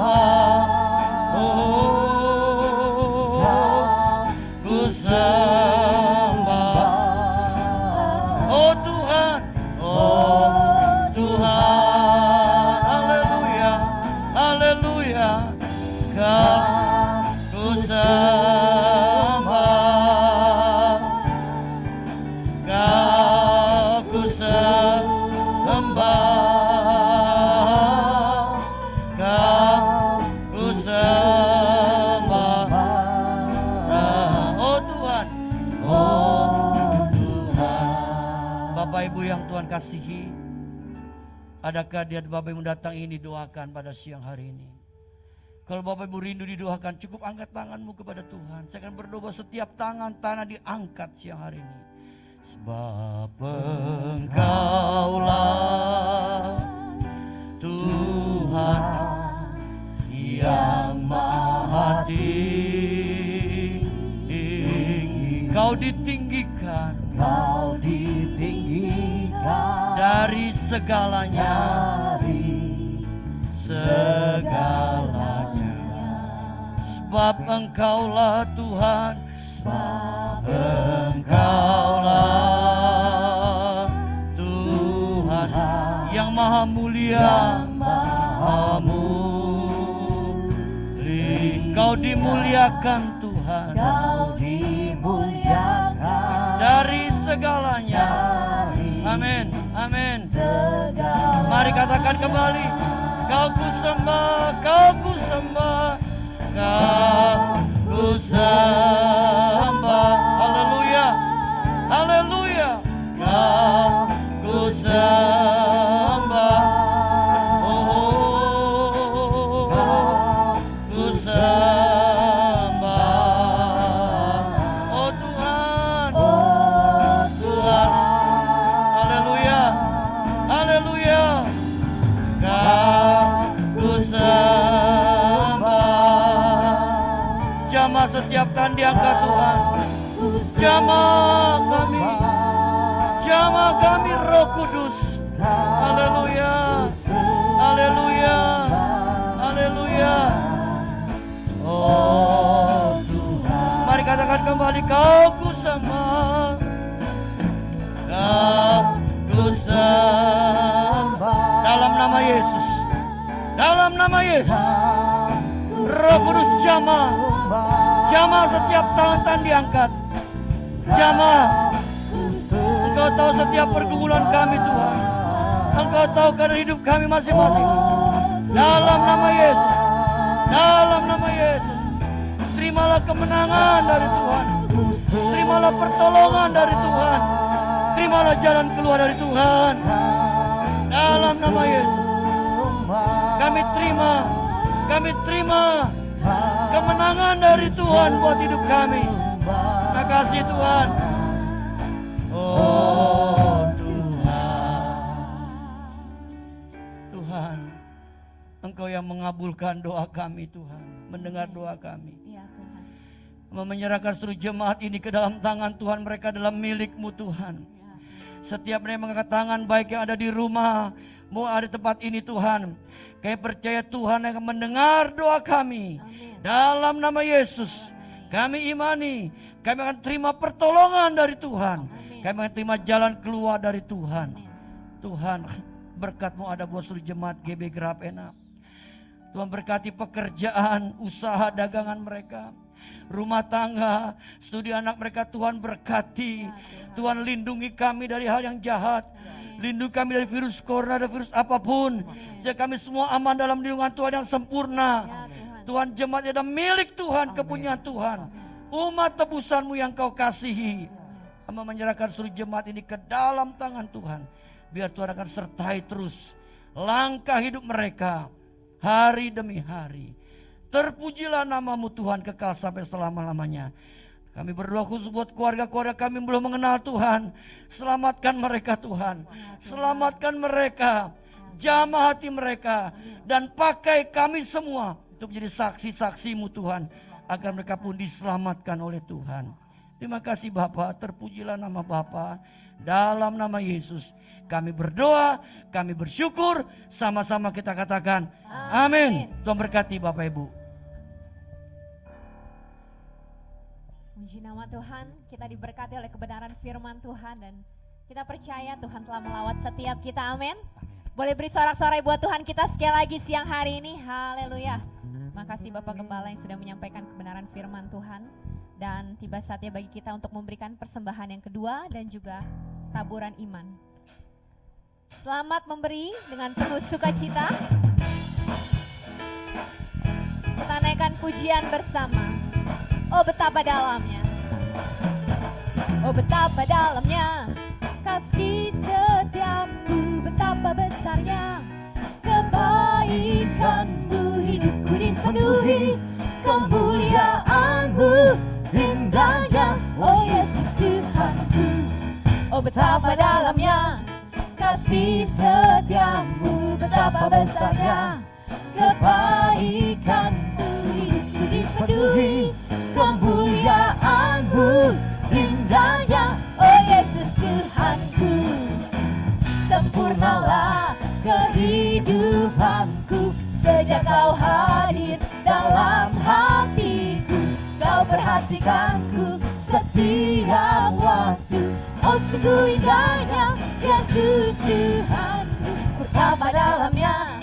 Speaker 3: oh ku sembah, oh Tuhan, oh Tuhan. Haleluya, haleluya. Kau ku sembah, Kau ku sembah, Kau ku sembah, oh Tuhan, oh Tuhan. Bapak Ibu yang Tuhan kasihi, adakah di hati Bapak Ibu datang ini doakan pada siang hari ini? Kalau Bapak Ibu rindu didoakan, cukup angkat tanganmu kepada Tuhan. Saya akan berdoa setiap tangan diangkat siang hari ini. Sebab Engkaulah Tuhan yang Maha Tinggi. Kau ditinggikan,
Speaker 4: Kau ditinggikan
Speaker 3: dari segalanya, segalanya. Sebab Engkaulah Tuhan, sebab Engkaulah Tuhan yang Maha Mulia, Maha Mulia. Kau dimuliakan Tuhan,
Speaker 4: Kau dimuliakan
Speaker 3: dari segalanya. Amin, amin. Mari katakan kembali, Kau ku sembah, Kau ku sembah, Kau ku sembah. Haleluya, haleluya. Kau ku sembah, oh ku sembah, oh Tuhan, oh Tuhan. Haleluya, haleluya. Kau ku sembah. Jamah setiap tangan diangkat Tuhan. Jamah kami Roh Kudus. Haleluya, haleluya, haleluya. Oh Tuhan, mari katakan kembali, Kau ku sembah, Kau ku sembah. Dalam nama Yesus, dalam nama Yesus. Kudus jamah. Jamah setiap tangan diangkat. Jamah. Engkau tahu setiap pergumulan kami Tuhan. Engkau tahu keadaan hidup kami masing-masing. Dalam nama Yesus. Dalam nama Yesus. Terimalah kemenangan dari Tuhan. Terimalah pertolongan dari Tuhan. Terimalah jalan keluar dari Tuhan. Dalam nama Yesus. Kami terima kemenangan dari Tuhan buat hidup kami. Terima kasih Tuhan. Oh Tuhan, Engkau yang mengabulkan doa kami Tuhan, mendengar doa kami.
Speaker 1: Ya Tuhan.
Speaker 3: Menyerahkan seluruh jemaat ini ke dalam tangan Tuhan, mereka dalam milik-Mu Tuhan. Setiap mereka mengangkat tangan, baik yang ada di rumah, mau ada di tempat ini Tuhan. Kami percaya Tuhan akan mendengar doa kami.
Speaker 1: Amin.
Speaker 3: Dalam nama Yesus, kami imani, kami akan terima pertolongan dari Tuhan. Kami akan terima jalan keluar dari Tuhan. Tuhan, berkat-Mu ada buat seluruh jemaat GB Grapena. Tuhan berkati pekerjaan, usaha, dagangan mereka, rumah tangga, studi anak mereka. Tuhan berkati. Tuhan lindungi kami dari hal yang jahat. Lindungi kami dari virus corona, dari virus apapun. Sehingga kami semua aman dalam lindungan Tuhan yang sempurna. Tuhan, jemaat adalah milik Tuhan, kepunyaan Tuhan. Umat tebusan-Mu yang Kau kasihi. Hamba menyerahkan seluruh jemaat ini ke dalam tangan Tuhan. Biar Tuhan akan sertai terus langkah hidup mereka hari demi hari. Terpujilah nama-Mu Tuhan kekal sampai selama-lamanya. Kami berdoa khusus buat keluarga-keluarga kami yang belum mengenal Tuhan. Selamatkan mereka Tuhan. Selamatkan mereka. Jamah hati mereka. Dan pakai kami semua untuk menjadi saksi-saksi-Mu Tuhan. Agar mereka pun diselamatkan oleh Tuhan. Terima kasih Bapa, terpujilah nama Bapa. Dalam nama Yesus kami berdoa, kami bersyukur. Sama-sama kita katakan amin. Tuhan berkati Bapak Ibu.
Speaker 1: Puji nama Tuhan, kita diberkati oleh kebenaran firman Tuhan. Dan kita percaya Tuhan telah melawat setiap kita, amin. Boleh beri sorak-sorai buat Tuhan kita sekali lagi siang hari ini, haleluya. Makasih Bapak Gembala yang sudah menyampaikan kebenaran firman Tuhan. Dan tiba saatnya bagi kita untuk memberikan persembahan yang kedua dan juga taburan iman. Selamat memberi dengan penuh sukacita. Kita naikkan pujian bersama. Oh betapa dalamnya. Oh betapa dalamnya kasih setiamu, betapa besarnya kebaikan-Mu, hidupku dipenuhi kemuliaan-Mu, indahnya oh Yesus Tuhanku. Oh betapa dalamnya kasih setiamu, betapa besarnya kebaikan-Mu, hidupku dipenuhi kemuliaan-Mu, indahnya oh Yesus Tuhanku. Sempurnalah kehidupanku sejak Kau hadir dalam hatiku. Kau perhatikanku setiap waktu. Oh sungguh indahnya Yesus Tuhanku. Betapa dalamnya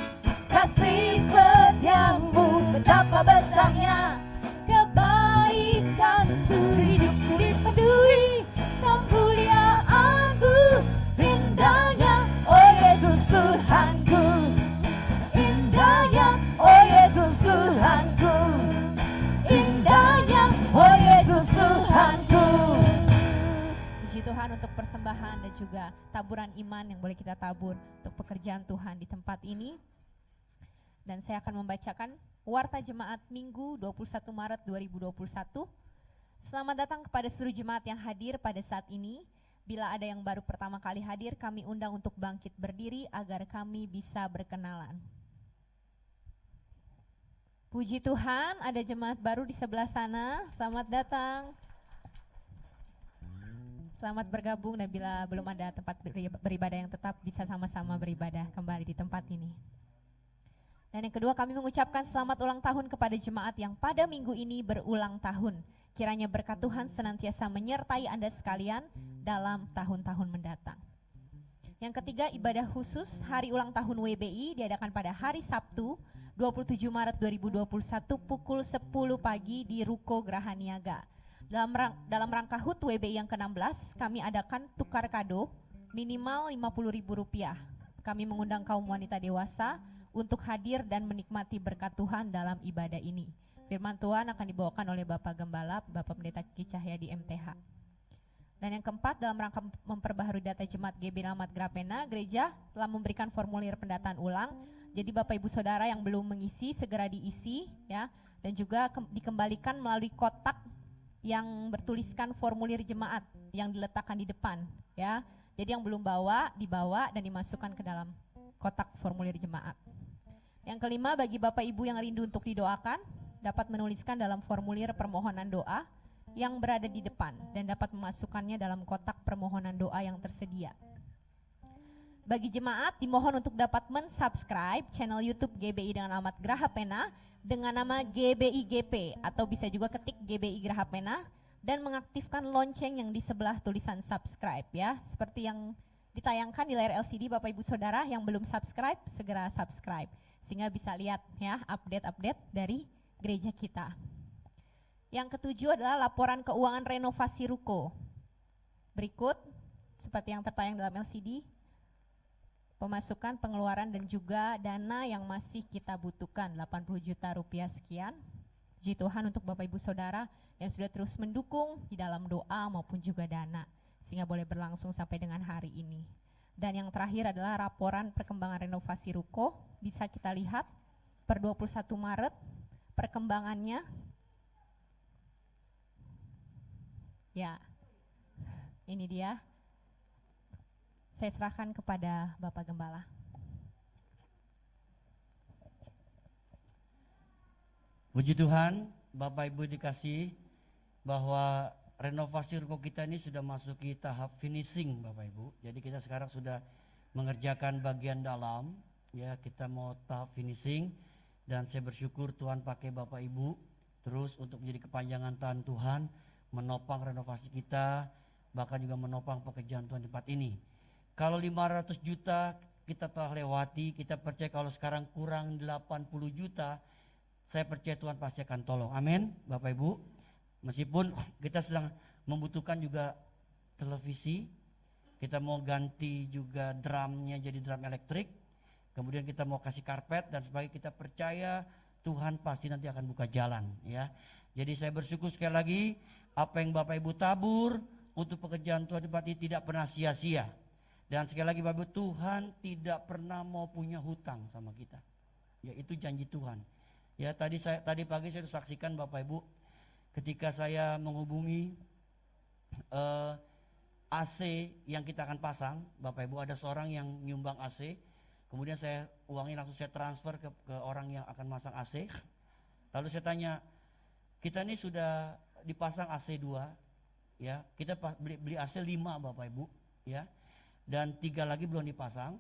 Speaker 1: kasih setiamu, betapa besarnya kebaikan-Mu, hidupku dipenuhi kemuliaan-Mu, indahnya oh Yesus Tuhanku, indahnya oh Yesus Tuhanku, indahnya oh Yesus Tuhanku. Puji Tuhan untuk persembahan dan juga taburan iman yang boleh kita tabur untuk pekerjaan Tuhan di tempat ini. Dan saya akan membacakan warta jemaat Minggu 21 Maret 2021. Selamat datang kepada seluruh jemaat yang hadir pada saat ini. Bila ada yang baru pertama kali hadir, kami undang untuk bangkit berdiri agar kami bisa berkenalan. Puji Tuhan, ada jemaat baru di sebelah sana. Selamat datang. Selamat bergabung, dan bila belum ada tempat beribadah yang tetap, bisa sama-sama beribadah kembali di tempat ini. Dan yang kedua, kami mengucapkan selamat ulang tahun kepada jemaat yang pada minggu ini berulang tahun. Kiranya berkat Tuhan senantiasa menyertai Anda sekalian dalam tahun-tahun mendatang.
Speaker 2: Yang ketiga, ibadah khusus hari ulang tahun WBI diadakan pada hari Sabtu 27 Maret 2021 pukul 10 pagi di Ruko Graha Niaga. Dalam rangka HUT WBI yang ke-16, kami adakan tukar kado minimal Rp50.000. Kami mengundang kaum wanita dewasa untuk hadir dan menikmati berkat Tuhan dalam ibadah ini. Firman Tuhan akan dibawakan oleh Bapak Gembala, Bapak Pendeta Kiki Cahya di MTH. Dan yang keempat, dalam rangka memperbaharui data jemaat GB Alamat Grapena, gereja telah memberikan formulir pendataan ulang. Jadi Bapak Ibu Saudara yang belum mengisi segera diisi ya, dan juga dikembalikan melalui kotak yang bertuliskan formulir jemaat yang diletakkan di depan ya. Jadi yang belum dibawa dan dimasukkan ke dalam kotak formulir jemaat. Yang kelima, bagi Bapak Ibu yang rindu untuk didoakan, dapat menuliskan dalam formulir permohonan doa yang berada di depan dan dapat memasukkannya dalam kotak permohonan doa yang tersedia. Bagi jemaat dimohon untuk dapat mensubscribe channel YouTube GBI dengan alamat Graha Pena dengan nama GBIGP atau bisa juga ketik GBI Graha Pena dan mengaktifkan lonceng yang di sebelah tulisan subscribe ya. Seperti yang ditayangkan di layar LCD, Bapak Ibu Saudara yang belum subscribe segera subscribe sehingga bisa lihat ya update-update dari gereja kita. Yang ketujuh adalah laporan keuangan renovasi ruko. Berikut seperti yang tertayang dalam LCD, pemasukan, pengeluaran dan juga dana yang masih kita butuhkan 80 juta rupiah sekian. Puji Tuhan untuk Bapak Ibu Saudara yang sudah terus mendukung di dalam doa maupun juga dana sehingga boleh berlangsung sampai dengan hari ini. Dan yang terakhir adalah laporan perkembangan renovasi ruko. Bisa kita lihat per 21 Maret perkembangannya. Ya, ini dia. Saya serahkan kepada Bapak Gembala.
Speaker 3: Puji Tuhan, Bapak Ibu dikasih bahwa renovasi ruko kita ini sudah masuki tahap finishing Bapak Ibu. Jadi kita sekarang sudah mengerjakan bagian dalam, ya kita mau tahap finishing dan saya bersyukur Tuhan pakai Bapak Ibu terus untuk menjadi kepanjangan tangan Tuhan, menopang renovasi kita, bahkan juga menopang pekerjaan Tuhan di tempat ini. Kalau 500 juta kita telah lewati, kita percaya kalau sekarang kurang 80 juta, saya percaya Tuhan pasti akan tolong. Amin, Bapak Ibu. Meskipun kita sedang membutuhkan juga televisi, kita mau ganti juga drumnya jadi drum elektrik, kemudian kita mau kasih karpet dan sebagainya, kita percaya Tuhan pasti nanti akan buka jalan ya. Jadi saya bersyukur sekali lagi, apa yang Bapak Ibu tabur untuk pekerjaan Tuhan di tempat ini tidak pernah sia-sia. Dan sekali lagi Bapak Ibu, Tuhan tidak pernah mau punya hutang sama kita. Ya itu janji Tuhan. Ya tadi pagi saya saksikan Bapak Ibu, ketika saya menghubungi AC yang kita akan pasang, Bapak Ibu ada seorang yang nyumbang AC, kemudian uangnya langsung saya transfer ke orang yang akan masang AC. Lalu saya tanya, kita ini sudah dipasang AC 2 ya, kita beli AC 5 Bapak Ibu ya, dan 3 lagi belum dipasang.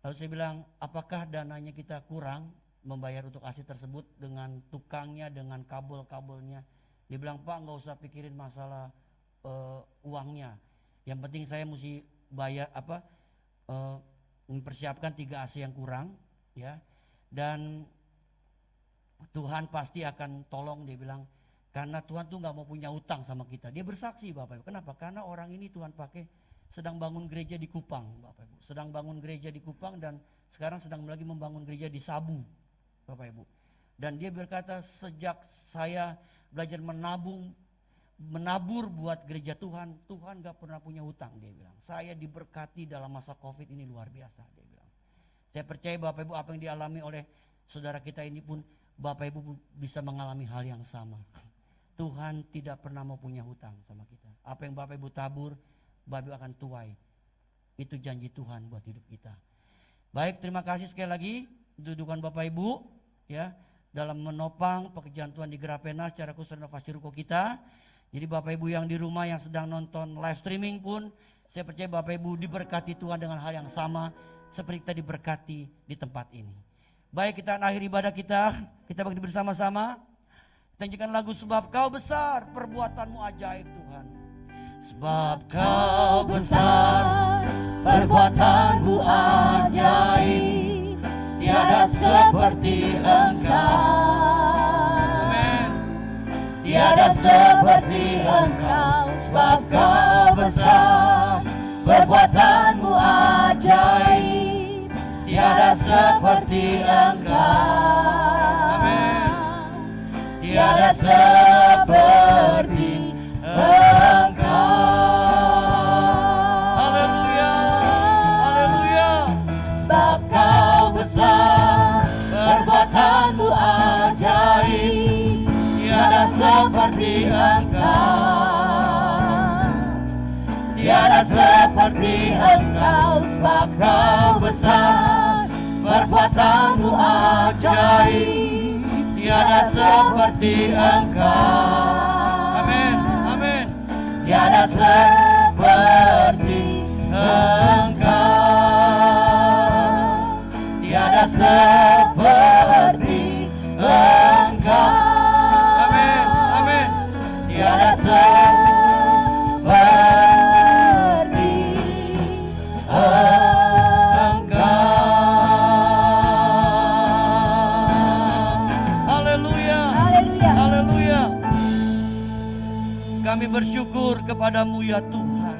Speaker 3: Lalu saya bilang, apakah dananya kita kurang membayar untuk AC tersebut dengan tukangnya, dengan kabel-kabelnya? Dia bilang, Pak nggak usah pikirin masalah uangnya, yang penting saya mesti bayar mempersiapkan 3 AC yang kurang ya, dan Tuhan pasti akan tolong. Dia bilang, karena Tuhan tuh nggak mau punya utang sama kita. Dia bersaksi Bapak Ibu. Kenapa? Karena orang ini Tuhan pakai sedang bangun gereja di Kupang Bapak Ibu. Sedang bangun gereja di Kupang dan sekarang sedang lagi membangun gereja di Sabu Bapak Ibu. Dan dia berkata, sejak saya belajar menabur buat gereja Tuhan, Tuhan gak pernah punya hutang. Dia bilang, saya diberkati dalam masa COVID ini luar biasa. Dia bilang, saya percaya Bapak Ibu apa yang dialami oleh saudara kita ini pun Bapak Ibu bisa mengalami hal yang sama. Tuhan tidak pernah mau punya hutang sama kita. Apa yang Bapak Ibu tabur, Bapak Ibu akan tuai. Itu janji Tuhan buat hidup kita. Baik, terima kasih sekali lagi dudukan Bapak Ibu ya dalam menopang pekerjaan Tuhan di Grapena secara khusus renovasi ruko kita. Jadi Bapak Ibu yang di rumah yang sedang nonton live streaming pun, saya percaya Bapak Ibu diberkati Tuhan dengan hal yang sama seperti kita diberkati di tempat ini. Baik, kita akhir ibadah kita bagi bersama-sama. Kita nyanyikan lagu Sebab Kau Besar, perbuatanmu ajaib Tuhan. Sebab Kau besar,
Speaker 4: perbuatanmu ajaib, tiada seperti Engkau. Amen. Tiada seperti Engkau, sebab Kau besar, perbuatanmu ajaib, tiada seperti Engkau. Amen. Tiada seperti Engkau. Haleluya, haleluya. Sebab Kau besar, perbuatanmu ajaib, tiada seperti Engkau. Tiada seperti Engkau, sebab Kau besar, perbuatanmu ajaib, tiada seperti Engkau. Amin, amin. Tiada seperti Engkau, tiada seperti Engkau. Amin, amin. Tiada seperti Engkau. Haleluya,
Speaker 2: Haleluya.
Speaker 4: haleluya. Kami bersyukur kepadamu ya Tuhan,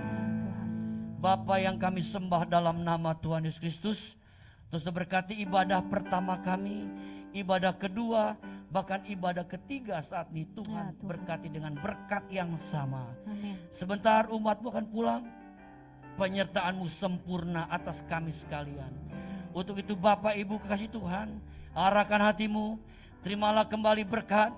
Speaker 4: Bapa yang kami sembah dalam nama Tuhan Yesus Kristus. Terus berkati ibadah pertama kami, ibadah kedua, bahkan ibadah ketiga saat ini Tuhan,
Speaker 1: Ya, Tuhan.
Speaker 4: berkati dengan berkat yang sama.
Speaker 1: Amin.
Speaker 4: Sebentar umatmu akan pulang, penyertaanmu sempurna atas kami sekalian. Untuk itu Bapak Ibu kekasih Tuhan, arahkan hatimu, terimalah kembali berkat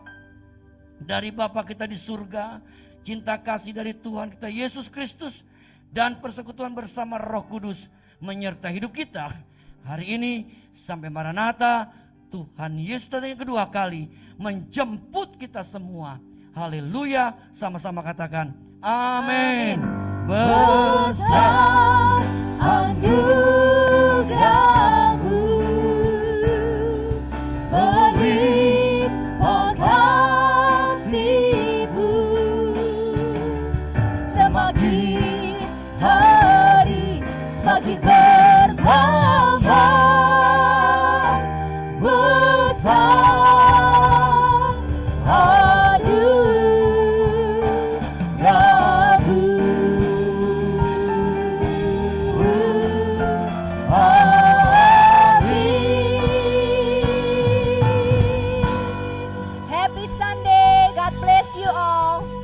Speaker 4: dari Bapa kita di surga, cinta kasih dari Tuhan kita Yesus Kristus, dan persekutuan bersama Roh Kudus menyertai hidup kita hari ini sampai Maranatha. Tuhan Yesus datang yang kedua kali menjemput kita semua. Haleluya, sama-sama katakan amin.
Speaker 2: Besar anugerah-Mu, melimpah kasih-Mu, semakin hari semakin bertambah besar anugerah-Mu. Happy Sunday. God bless you all.